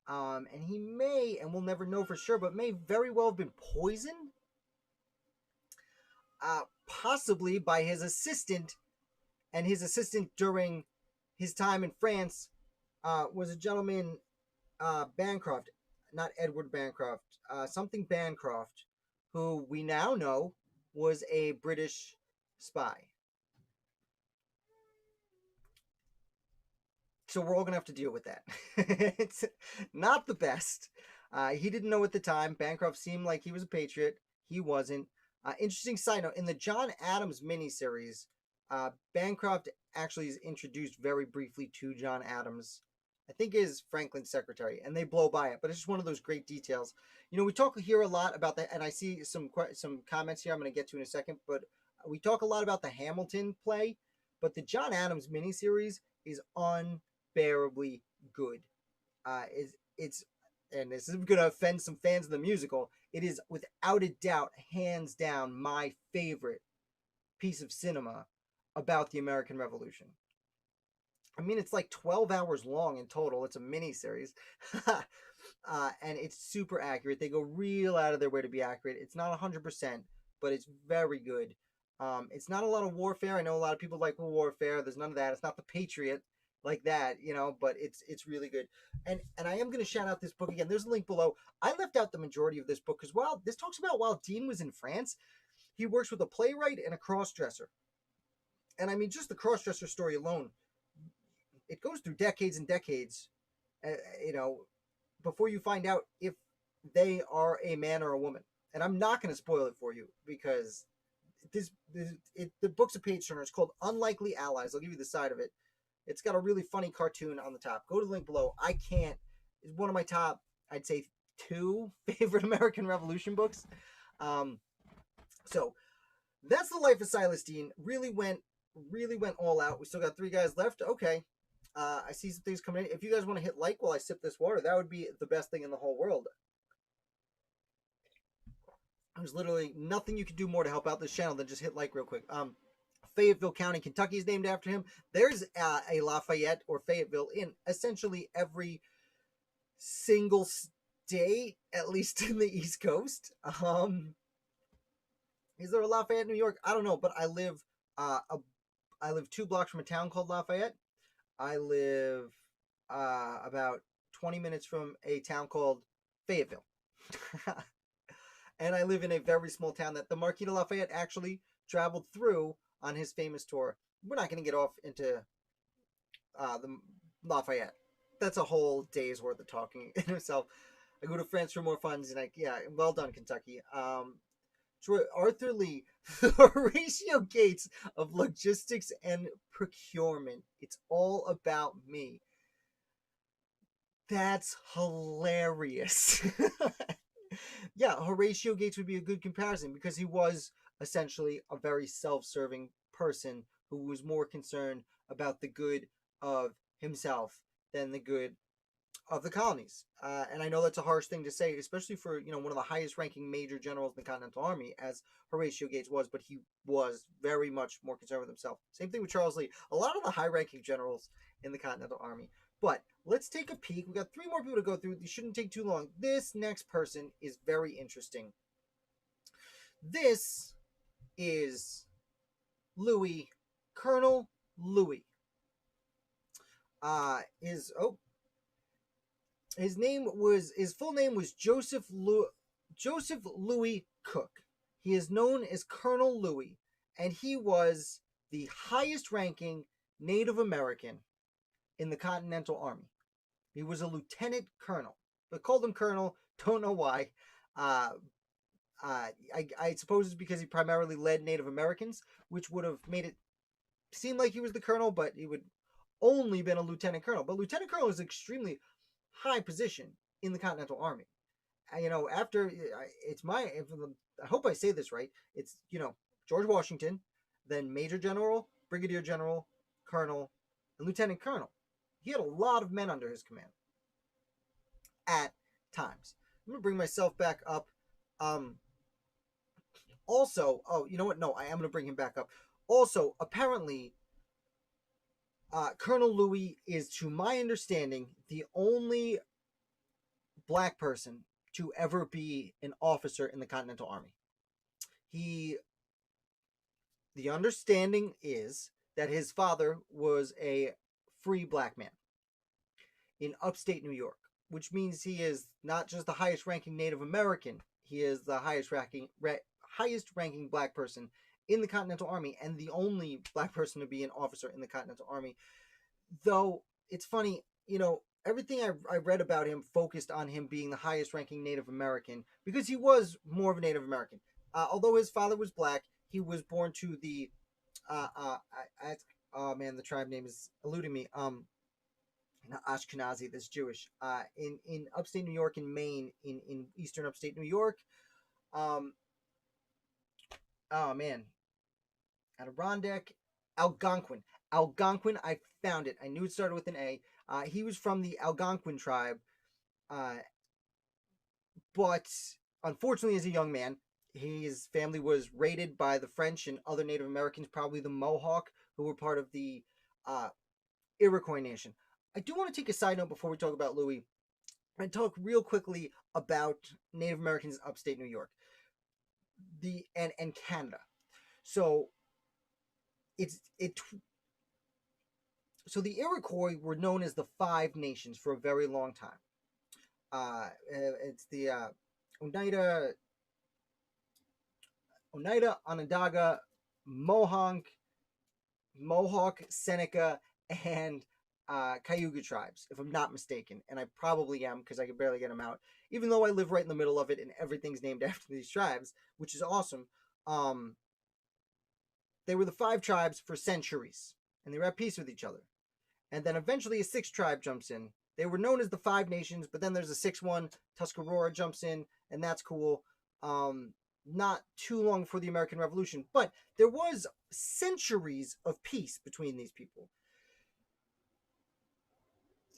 Speaker 1: And he may, and we'll never know for sure, but may very well have been poisoned, possibly by his assistant. And his assistant during his time in France was a gentleman, Bancroft, not Edward Bancroft, something Bancroft, who we now know was a British spy. So we're all going to have to deal with that. It's not the best. He didn't know at the time. Bancroft seemed like he was a patriot. He wasn't. Interesting side note, in the John Adams miniseries, Bancroft actually is introduced very briefly to John Adams. I think is Franklin's secretary, and they blow by it. But it's just one of those great details. You know, we talk here a lot about that, and I see some comments here I'm going to get to in a second. But we talk a lot about the Hamilton play, but the John Adams miniseries is unbearably good. It's and this is going to offend some fans of the musical. It is without a doubt, hands down, my favorite piece of cinema about the American Revolution. I mean, it's like 12 hours long in total. It's a mini series. And it's super accurate. They go real out of their way to be accurate. It's not 100%, but it's very good. It's not a lot of warfare. I know a lot of people like warfare. There's none of that. It's not the Patriot like that, you know, but it's really good. And I am going to shout out this book again. There's a link below. I left out the majority of this book because while this talks about while Dean was in France, he works with a playwright and a crossdresser. And I mean, just the crossdresser story alone, it goes through decades and decades, you know, before you find out if they are a man or a woman. And I'm not going to spoil it for you because the book's a page turner. It's called Unlikely Allies. I'll give you the side of it. It's got a really funny cartoon on the top. Go to the link below. It's one of my top, I'd say, 2 favorite American Revolution books. So that's the life of Silas Deane. Really went all out. We still got 3 guys left. Okay. I see some things coming in. If you guys want to hit like while I sip this water, that would be the best thing in the whole world. There's literally nothing you can do more to help out this channel than just hit like real quick. Fayetteville County, Kentucky is named after him. There's a Lafayette or Fayetteville in essentially every single state, at least in the East Coast. Is there a Lafayette, New York? I don't know, but I live 2 blocks from a town called Lafayette. I live about 20 minutes from a town called Fayetteville. And I live in a very small town that the Marquis de Lafayette actually traveled through on his famous tour. We're not going to get off into the Lafayette. That's a whole day's worth of talking in itself. I go to France for more funds, and well done, Kentucky. Arthur Lee, Horatio Gates of logistics and procurement. It's all about me. That's hilarious. Yeah, Horatio Gates would be a good comparison because he was essentially a very self-serving person who was more concerned about the good of himself than the good of the colonies. And I know that's a harsh thing to say, especially for, one of the highest ranking major generals in the Continental Army, as Horatio Gates was, but he was very much more concerned with himself. Same thing with Charles Lee. A lot of the high ranking generals in the Continental Army. But let's take a peek. We got 3 more people to go through. These shouldn't take too long. This next person is very interesting. This is Louis, Colonel Louis. His full name was Joseph Louis Cook. He is known as Colonel Louis, and he was the highest ranking Native American in the Continental Army. He was a lieutenant colonel. They called him colonel. Don't know why. I suppose it's because he primarily led Native Americans, which would have made it seem like he was the colonel, but he would only been a lieutenant colonel. But lieutenant colonel is an extremely high position in the Continental Army. After it's I hope I say this right. It's George Washington, then Major General, Brigadier General, Colonel, and Lieutenant Colonel. He had a lot of men under his command at times. I'm gonna bring myself back up. Also, oh, you know what? No, I am gonna bring him back up. Also, apparently, Colonel Louis is, to my understanding, the only black person to ever be an officer in the Continental Army. The understanding is that his father was a free black man in upstate New York, which means he is not just the highest ranking Native American, he is the highest ranking black person in the Continental Army and the only black person to be an officer in the Continental Army. Though it's funny, everything I read about him focused on him being the highest ranking Native American because he was more of a Native American. Although his father was black, he was born to the oh man, the tribe name is eluding me. Not Ashkenazi, that's Jewish. In upstate New York, in Maine, in eastern upstate New York. Oh man, Adirondack, Algonquin. Algonquin, I found it. I knew it started with an A. He was from the Algonquin tribe, but unfortunately, as a young man, his family was raided by the French and other Native Americans, probably the Mohawk, who were part of the Iroquois Nation. I do want to take a side note before we talk about Louis and talk real quickly about Native Americans in upstate New York and Canada. So so the Iroquois were known as the Five Nations for a very long time. It's the Oneida, Onondaga, Mohawk, Seneca, and Cayuga tribes, if I'm not mistaken, and I probably am because I can barely get them out, even though I live right in the middle of it and everything's named after these tribes, which is awesome. They were the five tribes for centuries, and they were at peace with each other. And then eventually a sixth tribe jumps in. They were known as the Five Nations, but then there's a sixth one. Tuscarora jumps in, and that's cool. Not too long before the American Revolution, but there was centuries of peace between these people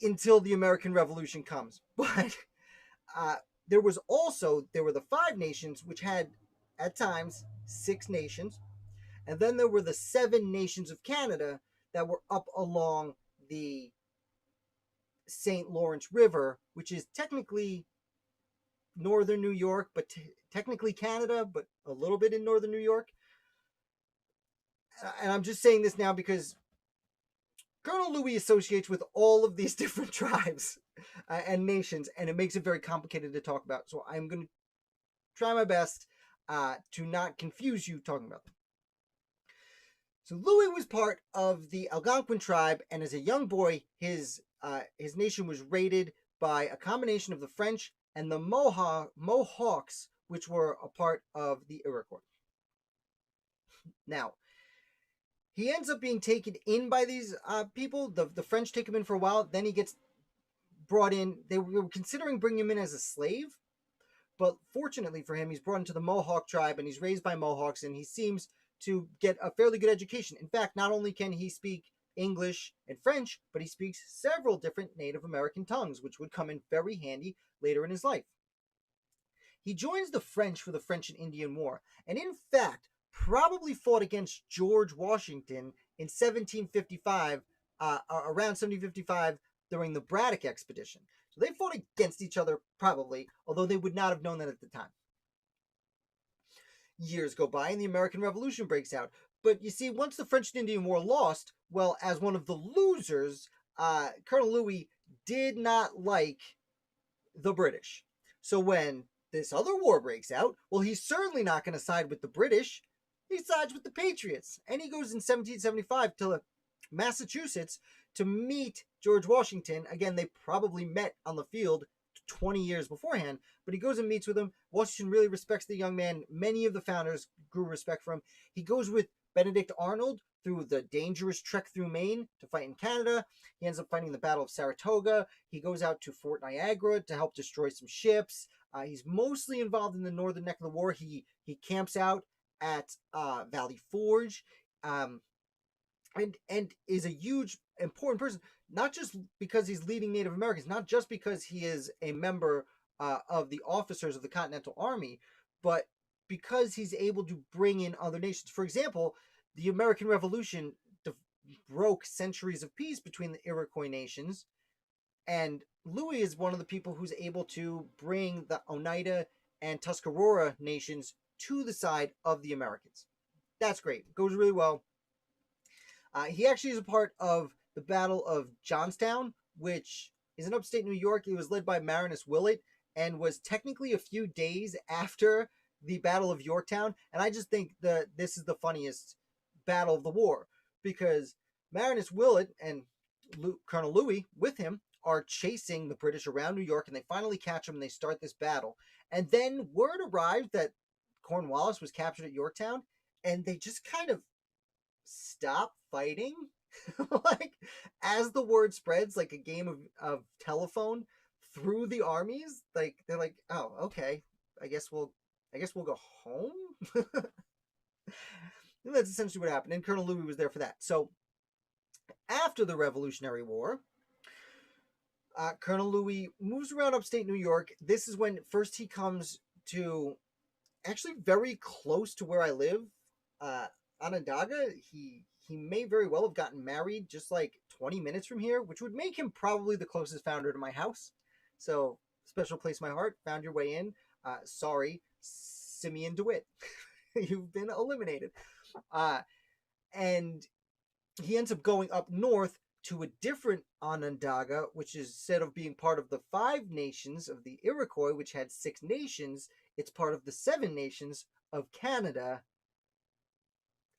Speaker 1: until the American Revolution comes. But there were the Five Nations, which had at times 6 nations, and then there were the 7 nations of Canada that were up along the St. Lawrence River, which is technically northern New York, but technically Canada, but a little bit in northern New York. And I'm just saying this now because Colonel Louis associates with all of these different tribes and nations, and it makes it very complicated to talk about. So I'm going to try my best to not confuse you talking about them. So Louis was part of the Algonquin tribe, and as a young boy, his nation was raided by a combination of the French and the Mohawks, which were a part of the Iroquois. Now, he ends up being taken in by these people. The French take him in for a while. Then he gets brought in. They were considering bringing him in as a slave. But fortunately for him, he's brought into the Mohawk tribe, and he's raised by Mohawks, and he seems to get a fairly good education. In fact, not only can he speak English and French, but he speaks several different Native American tongues, which would come in very handy later in his life. He joins the French for the French and Indian War, and in fact, probably fought against George Washington in 1755, around 1755, during the Braddock expedition. So they fought against each other probably, although they would not have known that at the time. Years go by and the American Revolution breaks out. But you see, once the French and Indian War lost, well, as one of the losers, Colonel Louis did not like the British. So when this other war breaks out, well, he's certainly not going to side with the British. He sides with the Patriots. And he goes in 1775 to Massachusetts to meet George Washington. Again, they probably met on the field 20 years beforehand, but he goes and meets with him. Washington really respects the young man. Many of the founders grew respect for him. He goes with Benedict Arnold through the dangerous trek through Maine to fight in Canada. He ends up fighting the Battle of Saratoga. He goes out to Fort Niagara to help destroy some ships. He's mostly involved in the northern neck of the war. He camps out at Valley Forge, and is a huge important person. Not just because he's leading Native Americans, not just because he is a member of the officers of the Continental Army, but because he's able to bring in other nations. For example, the American Revolution broke centuries of peace between the Iroquois nations, and Louis is one of the people who's able to bring the Oneida and Tuscarora nations to the side of the Americans. That's great. It goes really well. He actually is a part of the Battle of Johnstown, which is in upstate New York. It was led by Marinus Willett and was technically a few days after the Battle of Yorktown. And I just think that this is the funniest battle of the war, because Marinus Willett and Colonel Louis with him are chasing the British around New York, and they finally catch them and they start this battle. And then word arrived that Cornwallis was captured at Yorktown, and they just kind of stop fighting. Like, as the word spreads, like a game of telephone through the armies, like they're like, oh, okay, I guess we'll go home. And that's essentially what happened, and Colonel Louis was there for that. So after the Revolutionary War, Colonel Louis moves around upstate New York. This is when first he comes to, actually very close to where I live, Onondaga. He may very well have gotten married just like 20 minutes from here, which would make him probably the closest founder to my house. So, special place in my heart. Found your way in. Sorry, Simeon DeWitt. You've been eliminated. And he ends up going up north to a different Onondaga, which is, instead of being part of the 5 nations of the Iroquois, which had 6 nations, it's part of the 7 nations of Canada.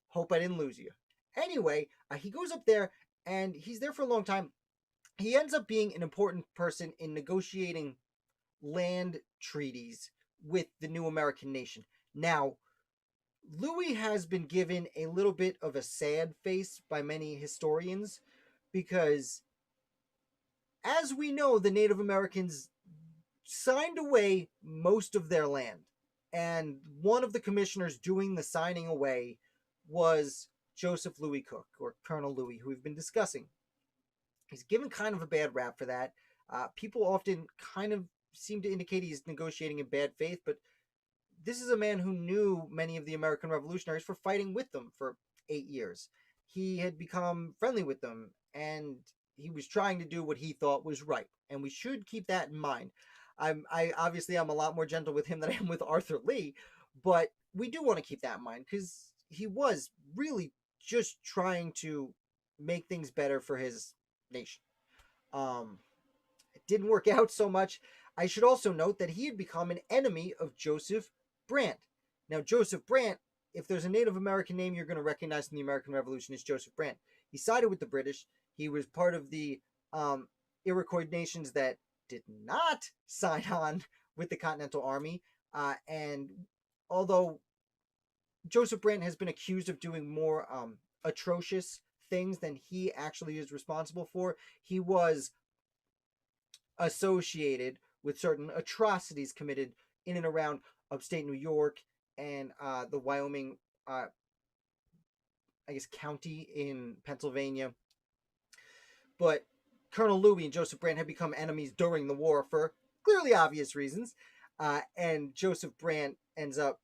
Speaker 1: Hope I didn't lose you. Anyway, he goes up there, and he's there for a long time. He ends up being an important person in negotiating land treaties with the new American nation. Now, Louis has been given a little bit of a sad face by many historians, because, as we know, the Native Americans signed away most of their land. And one of the commissioners doing the signing away was Joseph Louis Cook, or Colonel Louis, who we've been discussing. He's given kind of a bad rap for that. People often kind of seem to indicate he's negotiating in bad faith, but this is a man who knew many of the American revolutionaries for fighting with them for 8 years. He had become friendly with them, and he was trying to do what he thought was right. And we should keep that in mind. I'm a lot more gentle with him than I am with Arthur Lee, but we do want to keep that in mind, because he was really just trying to make things better for his nation. It didn't work out so much. I should also note that he had become an enemy of Joseph Brant. Now, Joseph Brant, if there's a Native American name you're going to recognize in the American Revolution, it's Joseph Brant. He sided with the British. He was part of the Iroquois nations that did not sign on with the Continental Army. And although Joseph Brant has been accused of doing more atrocious things than he actually is responsible for, he was associated with certain atrocities committed in and around upstate New York and the Wyoming, county in Pennsylvania. But Colonel Louis and Joseph Brant had become enemies during the war for clearly obvious reasons. And Joseph Brant ends up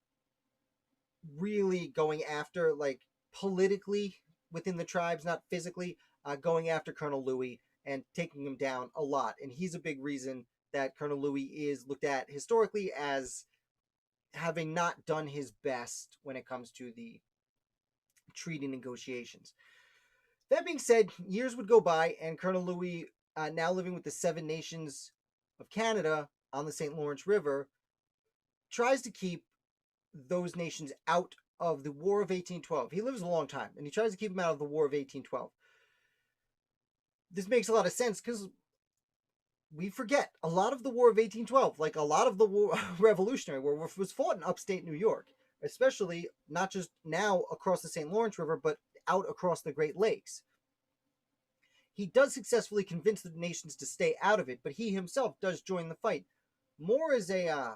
Speaker 1: really going after, like, politically within the tribes, not physically, going after Colonel Louis and taking him down a lot. And he's a big reason that Colonel Louis is looked at historically as having not done his best when it comes to the treaty negotiations. That being said, years would go by, and Colonel Louis, now living with the 7 nations of Canada on the St. Lawrence River, tries to keep those nations out of the War of 1812. He lives a long time, and he tries to keep them out of the War of 1812. This makes a lot of sense, because we forget a lot of the War of 1812, like a lot of the war, Revolutionary War, was fought in upstate New York. especially not just now across the St. Lawrence River, but out across the Great Lakes. He does successfully convince the nations to stay out of it, but he himself does join the fight, more as a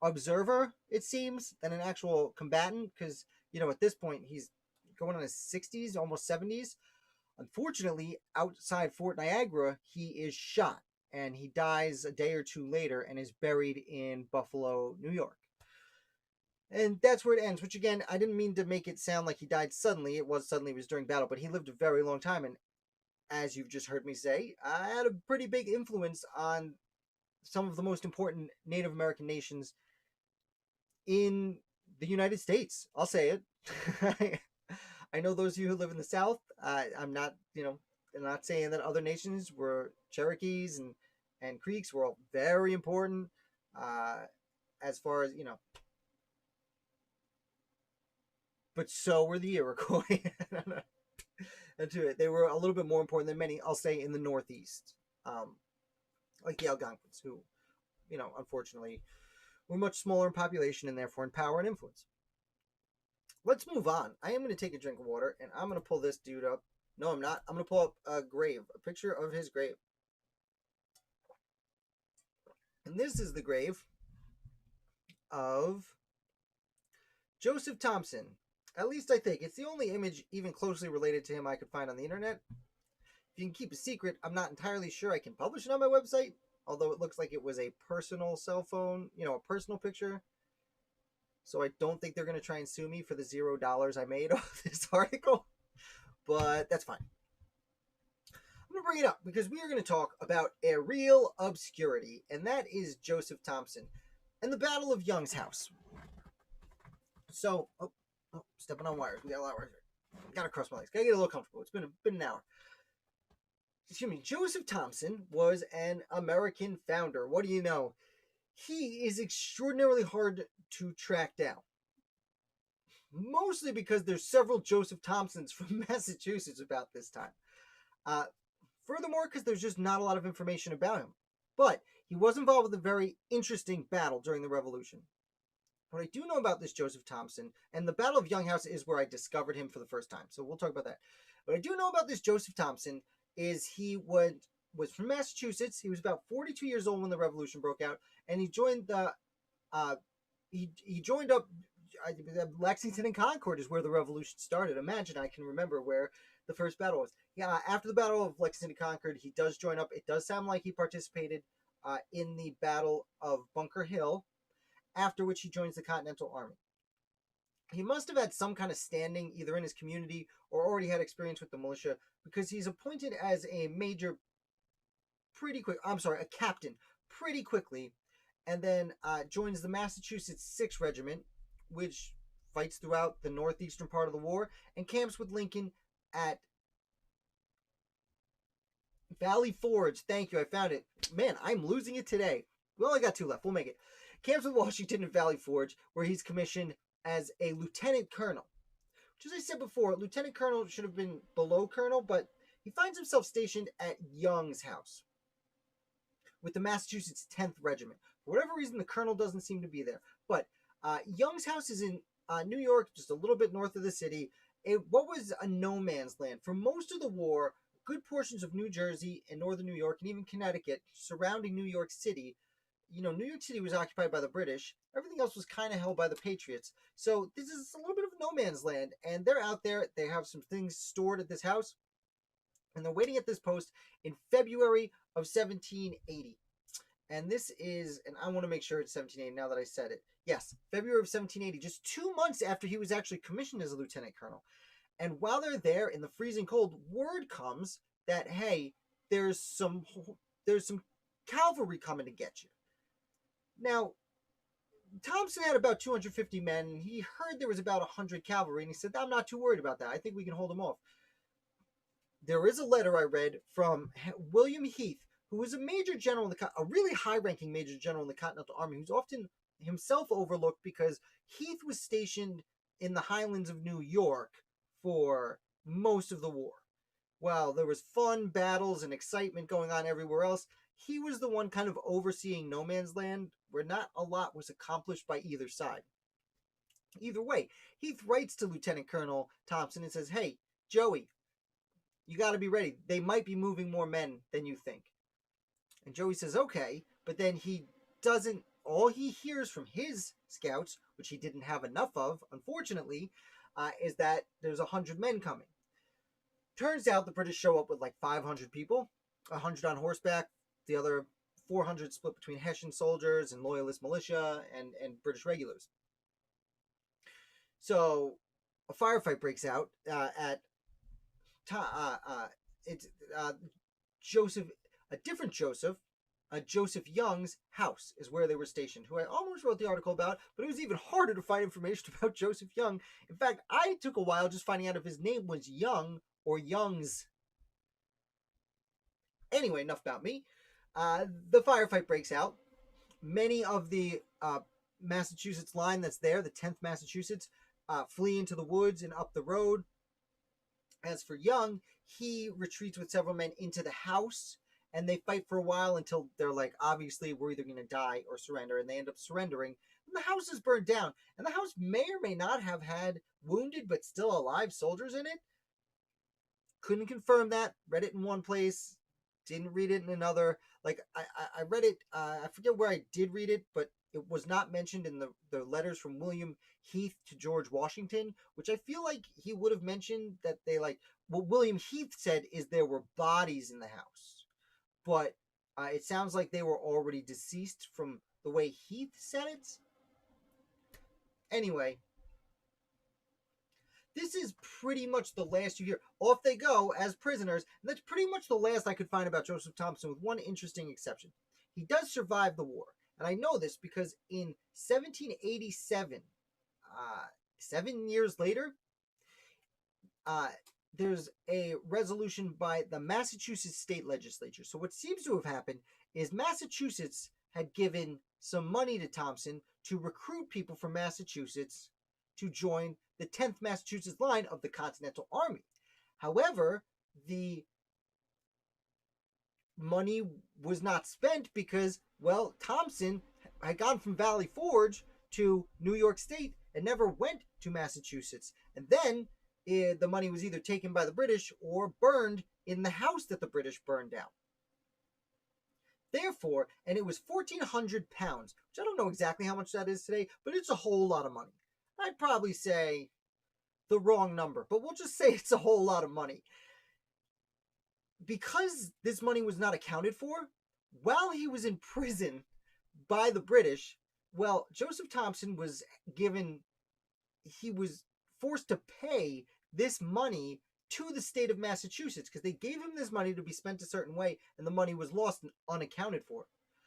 Speaker 1: observer, it seems, than an actual combatant, because, at this point, he's going on his 60s, almost 70s. Unfortunately, outside Fort Niagara, he is shot, and he dies a day or two later and is buried in Buffalo, New York. And that's where it ends, which, again, I didn't mean to make it sound like he died suddenly. It was during battle, but he lived a very long time, and as you've just heard me say, I had a pretty big influence on some of the most important Native American nations in the United States. I'll say it. I know those of you who live in the South. I'm not, not saying that other nations were Cherokees and Creeks were all very important as far as, but so were the Iroquois. They were a little bit more important than many, I'll say, in the Northeast, like the Algonquins, who, unfortunately, were much smaller in population and therefore in power and influence. Let's move on. I am going to take a drink of water, and I'm going to pull this dude up. No, I'm not. I'm going to pull up a picture of his grave. And this is the grave of Joseph Thompson. At least I think. It's the only image even closely related to him I could find on the internet. If you can keep a secret, I'm not entirely sure I can publish it on my website, although it looks like it was a personal cell phone, a personal picture. So I don't think they're going to try and sue me for the $0 I made off this article, but that's fine. I'm going to bring it up because we are going to talk about a real obscurity, and that is Joseph Thompson and the Battle of Young's House. So, stepping on wires. We got a lot of wires here. Gotta cross my legs. Gotta get a little comfortable. It's been an hour. Excuse me. Joseph Thompson was an American founder. What do you know? He is extraordinarily hard to track down. Mostly because there's several Joseph Thompsons from Massachusetts about this time. Furthermore, because there's just not a lot of information about him. But he was involved with a very interesting battle during the Revolution. What I do know about this Joseph Thompson, and the Battle of Young House is where I discovered him for the first time, so we'll talk about that. What I do know about this Joseph Thompson is he was from Massachusetts. He was about 42 years old when the Revolution broke out, and he joined the he joined up Lexington and Concord is where the Revolution started. Imagine I can remember where the first battle was. Yeah, after the Battle of Lexington and Concord, he does join up. It does sound like he participated in the Battle of Bunker Hill, after which he joins the Continental Army. He must have had some kind of standing either in his community or already had experience with the militia, because he's appointed as a major a captain pretty quickly, and then joins the Massachusetts 6th Regiment, which fights throughout the northeastern part of the war, and camps with Lincoln at Valley Forge. Thank you, I found it. Man, I'm losing it today. We only got 2 left. We'll make it. Camps with Washington and Valley Forge, where he's commissioned as a lieutenant colonel. Which, as I said before, lieutenant colonel should have been below colonel, but he finds himself stationed at Young's House with the Massachusetts 10th Regiment. For whatever reason, the colonel doesn't seem to be there. But Young's House is in New York, just a little bit north of the city. What was a no man's land? For most of the war, good portions of New Jersey and northern New York and even Connecticut surrounding New York City, New York City was occupied by the British. Everything else was kind of held by the Patriots. So this is a little bit of no man's land, and they're out there. They have some things stored at this house, and they're waiting at this post in February of 1780. And this is, and I want to make sure it's 1780 now that I said it. Yes, February of 1780, just 2 months after he was actually commissioned as a lieutenant colonel. And while they're there in the freezing cold, word comes that, hey, there's some cavalry coming to get you. Now, Thompson had about 250 men, and he heard there was about 100 cavalry, and he said, I'm not too worried about that. I think we can hold them off. There is a letter I read from William Heath, who was a major general, a really high-ranking major general in the Continental Army, who's often himself overlooked because Heath was stationed in the Highlands of New York for most of the war. While there was fun, battles, and excitement going on everywhere else, he was the one kind of overseeing no man's land where not a lot was accomplished by either side. Either way, Heath writes to Lieutenant Colonel Thompson and says, "Hey, Joey, you got to be ready. They might be moving more men than you think." And Joey says, "Okay," but then he doesn't. All he hears from his scouts, which he didn't have enough of, unfortunately, is that there's 100 men coming. Turns out the British show up with like 500 people, 100 on horseback, the other 400 split between Hessian soldiers and loyalist militia and British regulars. So a firefight breaks out at it's Joseph, a different Joseph, Joseph Young's house is where they were stationed, who I almost wrote the article about, but it was even harder to find information about Joseph Young. In fact, I took a while just finding out if his name was Young or Youngs. Anyway, enough about me. The firefight breaks out. Many of the Massachusetts line that's there, the 10th Massachusetts, flee into the woods and up the road. As for Young, he retreats with several men into the house, and they fight for a while until they're like, obviously, we're either going to die or surrender, and they end up surrendering. And the house is burned down, and the house may or may not have had wounded but still alive soldiers in it. Couldn't confirm that. Read it in one place, didn't read it in another. Like, I read it, I forget where I did read it, but it was not mentioned in the letters from William Heath to George Washington, which I feel like he would have mentioned that they like, what William Heath said is there were bodies in the house. But it sounds like they were already deceased from the way Heath said it. Anyway, this is pretty much the last you hear. Off they go as prisoners, and that's pretty much the last I could find about Joseph Thompson, with one interesting exception. He does survive the war, and I know this because in 1787, 7 years later, there's a resolution by the Massachusetts state legislature. So what seems to have happened is Massachusetts had given some money to Thompson to recruit people from Massachusetts to join the 10th Massachusetts line of the Continental Army. However, the money was not spent because, well, Thompson had gone from Valley Forge to New York State and never went to Massachusetts. And then the money was either taken by the British or burned in the house that the British burned down. Therefore, and it was 1,400 pounds, which I don't know exactly how much that is today, but it's a whole lot of money. I'd probably say the wrong number, but we'll just say it's a whole lot of money. Because this money was not accounted for, while he was in prison by the British, well, Joseph Thompson was forced to pay this money to the state of Massachusetts because they gave him this money to be spent a certain way, and the money was lost and unaccounted for.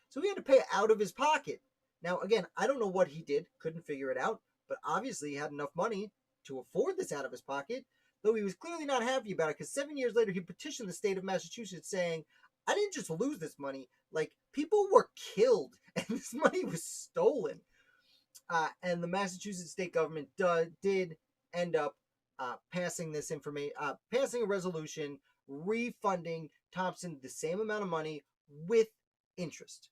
Speaker 1: So he had to pay out of his pocket. Now, again, I don't know what he did, couldn't figure it out, but obviously he had enough money to afford this out of his pocket, though he was clearly not happy about it because 7 years later he petitioned the state of Massachusetts saying, I didn't just lose this money, like, people were killed and this money was stolen. And the Massachusetts state government did end up passing a resolution refunding Thompson the same amount of money with interest.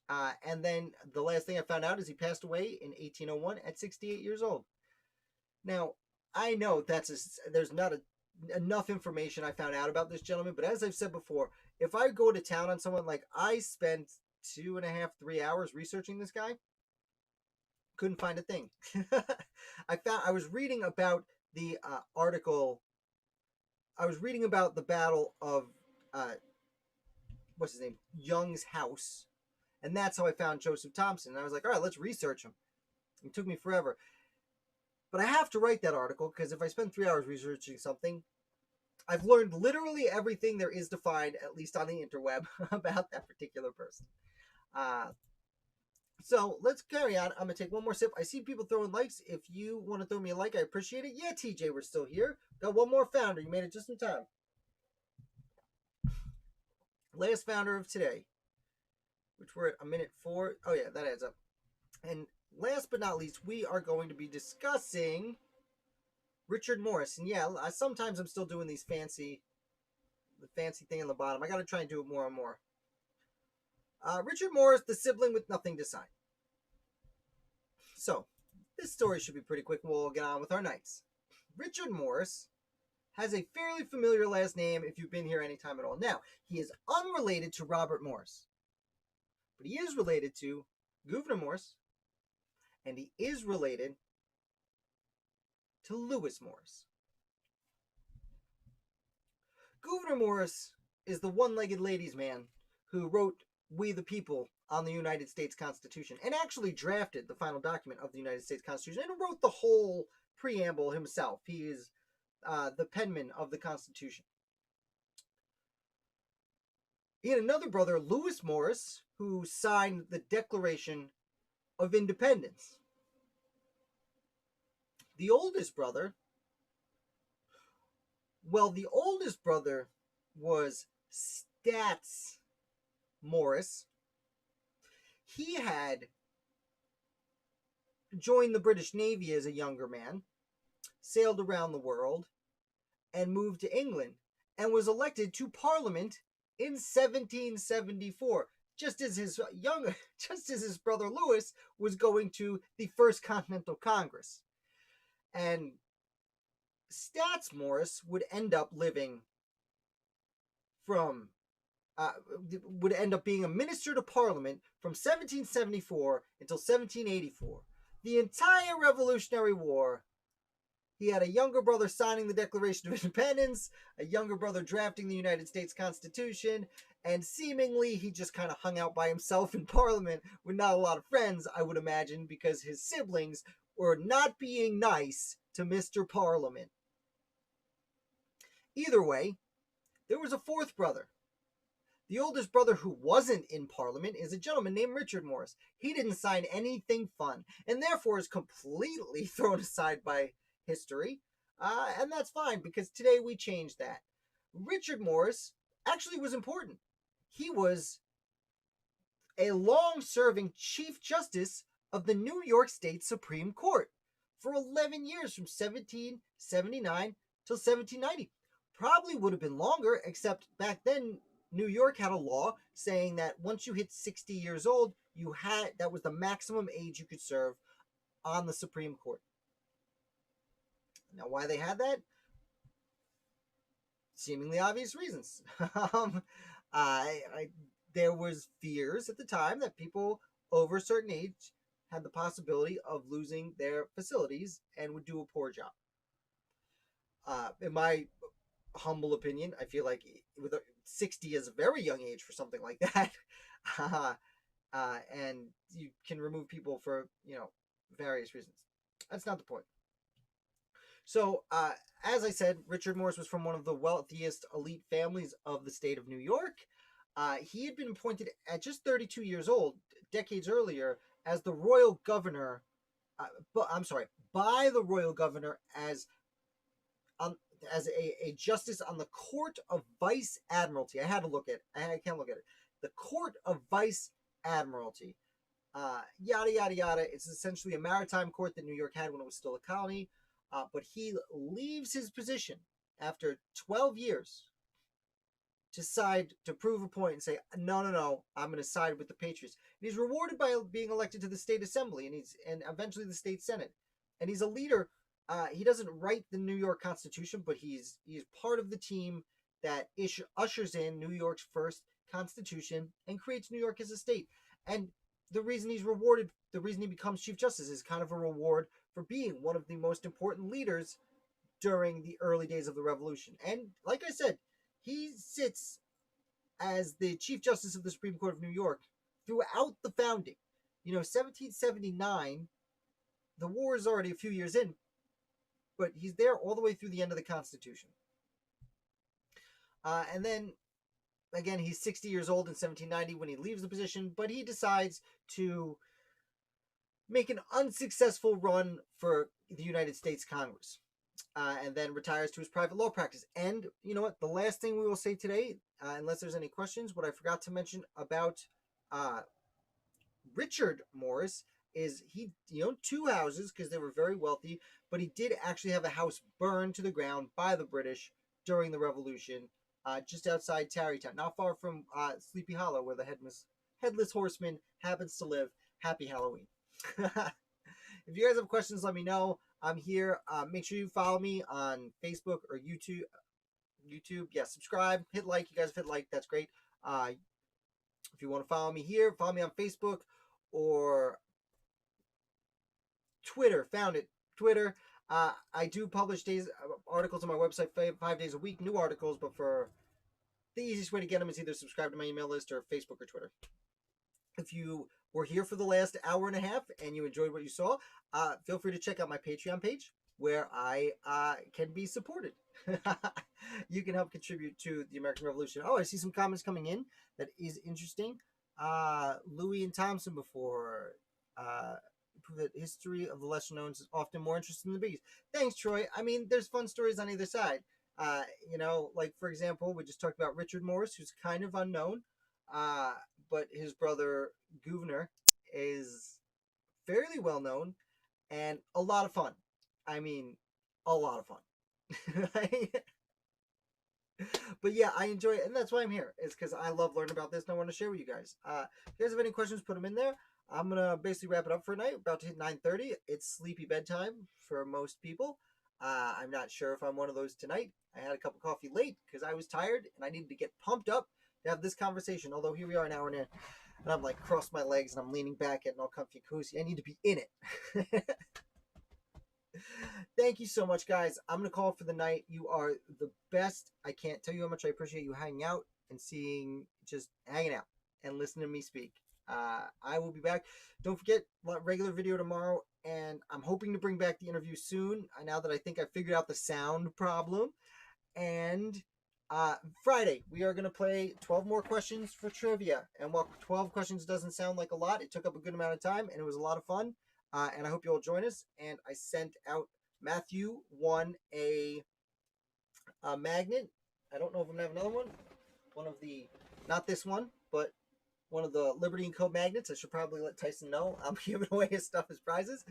Speaker 1: And then the last thing I found out is he passed away in 1801 at 68 years old. Now, I know there's not enough information I found out about this gentleman, but as I've said before, if I go to town on someone, like I spent 2.5, 3 hours researching this guy, couldn't find a thing. I was reading about the article. I was reading about the battle of what's his name, Young's house, and that's how I found Joseph Thompson. And I was like, all right, let's research him. It took me forever, but I have to write that article because if I spend 3 hours researching something, I've learned literally everything there is to find, at least on the interweb, about that particular person. So let's carry on. I'm going to take one more sip. I see people throwing likes. If you want to throw me a like, I appreciate it. Yeah, TJ, we're still here. Got one more founder. You made it just in time. Last founder of today, which we're at a minute 4. Oh, yeah, that adds up. And last but not least, we are going to be discussing Richard Morris. And yeah, sometimes I'm still doing the fancy thing on the bottom. I got to try and do it more and more. Richard Morris, the sibling with nothing to sign. So, This story should be pretty quick. We'll get on with our nights. Richard Morris has a fairly familiar last name if you've been here any time at all. Now, he is unrelated to Robert Morris, but he is related to Gouverneur Morris, and he is related to Lewis Morris. Gouverneur Morris is the one-legged ladies' man who wrote We the People on the United States Constitution and actually drafted the final document of the United States Constitution and wrote the whole preamble himself. He is the penman of the Constitution. He had another brother, Lewis Morris, who signed the Declaration of Independence. The oldest brother was Stats Morris. He had joined the British Navy as a younger man, sailed around the world, and moved to England, and was elected to Parliament in 1774, just as his brother Lewis was going to the First Continental Congress. And Stats Morris would end up being a minister to Parliament from 1774 until 1784. The entire Revolutionary War, he had a younger brother signing the Declaration of Independence, a younger brother drafting the United States Constitution, and seemingly he just kind of hung out by himself in Parliament with not a lot of friends, I would imagine, because his siblings were not being nice to Mr. Parliament. Either way, there was a fourth brother. The oldest brother who wasn't in Parliament is a gentleman named Richard Morris. He didn't sign anything fun, and therefore is completely thrown aside by history. And that's fine, because today we changed that. Richard Morris actually was important. He was a long-serving Chief Justice of the New York State Supreme Court for 11 years, from 1779 till 1790. Probably would have been longer, except back then New York had a law saying that once you hit 60 years old, that was the maximum age you could serve on the Supreme Court. Now, why they had that? Seemingly obvious reasons. There was fears at the time that people over a certain age had the possibility of losing their facilities and would do a poor job. In my humble opinion, I feel like 60 is a very young age for something like that. And you can remove people for, various reasons. That's not the point. So, as I said, Richard Morris was from one of the wealthiest elite families of the state of New York. He had been appointed at just 32 years old, decades earlier, as the royal governor, by the royal governor as a justice on the Court of Vice Admiralty. I can't look at it. The Court of Vice Admiralty. Yada, yada, yada. It's essentially a maritime court that New York had when it was still a colony. But he leaves his position after 12 years to prove a point and say, no, I'm going to side with the Patriots. And he's rewarded by being elected to the state assembly and eventually the state senate. And he's a leader. He doesn't write the New York Constitution, but he's part of the team that ushers in New York's first Constitution and creates New York as a state. And the reason he's rewarded, the reason he becomes Chief Justice, is kind of a reward for being one of the most important leaders during the early days of the Revolution. And like I said, he sits as the Chief Justice of the Supreme Court of New York throughout the founding. 1779, the war is already a few years in, but he's there all the way through the end of the Constitution. And then, again, he's 60 years old in 1790 when he leaves the position, but he decides to make an unsuccessful run for the United States Congress, and then retires to his private law practice. And you know what? The last thing we will say today, unless there's any questions, what I forgot to mention about Richard Morris is he owned two houses because they were very wealthy, but he did actually have a house burned to the ground by the British during the Revolution, just outside Tarrytown, not far from Sleepy Hollow, where the headless horseman happens to live. Happy Halloween. if you guys have questions, let me know. I'm here. Make sure you follow me on Facebook or YouTube. Yeah, subscribe, hit like. You guys have hit like, that's great. If you want to follow me here, follow me on Facebook or Twitter. Found it, Twitter. I do publish articles on my website 5 days a week, new articles, but for the easiest way to get them is either subscribe to my email list or Facebook or Twitter. If you were here for the last hour and a half and you enjoyed what you saw, feel free to check out my Patreon page where I can be supported. You can help contribute to the American Revolution. Oh, I see some comments coming in. That is interesting. Louis and Thompson before. Prove that history of the lesser known is often more interesting than the biggest. Thanks, Troy. I mean, there's fun stories on either side. Like for example, we just talked about Richard Morris, who's kind of unknown, but his brother Gouverneur is fairly well known and a lot of fun. I mean, a lot of fun. But yeah, I enjoy it, and that's why I'm here. Is because I love learning about this, and I want to share with you guys. If you guys have any questions, put them in there. I'm gonna basically wrap it up for tonight. About to hit 9:30. It's sleepy bedtime for most people. I'm not sure if I'm one of those tonight. I had a cup of coffee late because I was tired and I needed to get pumped up to have this conversation. Although here we are an hour in, and I'm like crossed my legs and I'm leaning back getting all comfy and cozy. I need to be in it. Thank you so much, guys. I'm going to call it for the night. You are the best. I can't tell you how much I appreciate you hanging out and just hanging out and listening to me speak. I will be back. Don't forget, regular video tomorrow, and I'm hoping to bring back the interview soon, now that I think I figured out the sound problem. And Friday, we are going to play 12 more questions for trivia. And while 12 questions doesn't sound like a lot, it took up a good amount of time, and it was a lot of fun. And I hope you all join us. And I sent out Matthew won a magnet. I don't know if I'm gonna have another one. One of the, not this one, but one of the Liberty and Co magnets. I should probably let Tyson know I'm giving away his stuff as prizes.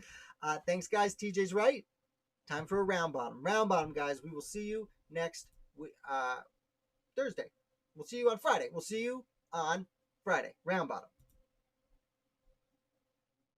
Speaker 1: Thanks, guys. TJ's right. Time for a round bottom. Round bottom, guys. We will see you next Thursday. We'll see you on Friday. Round bottom.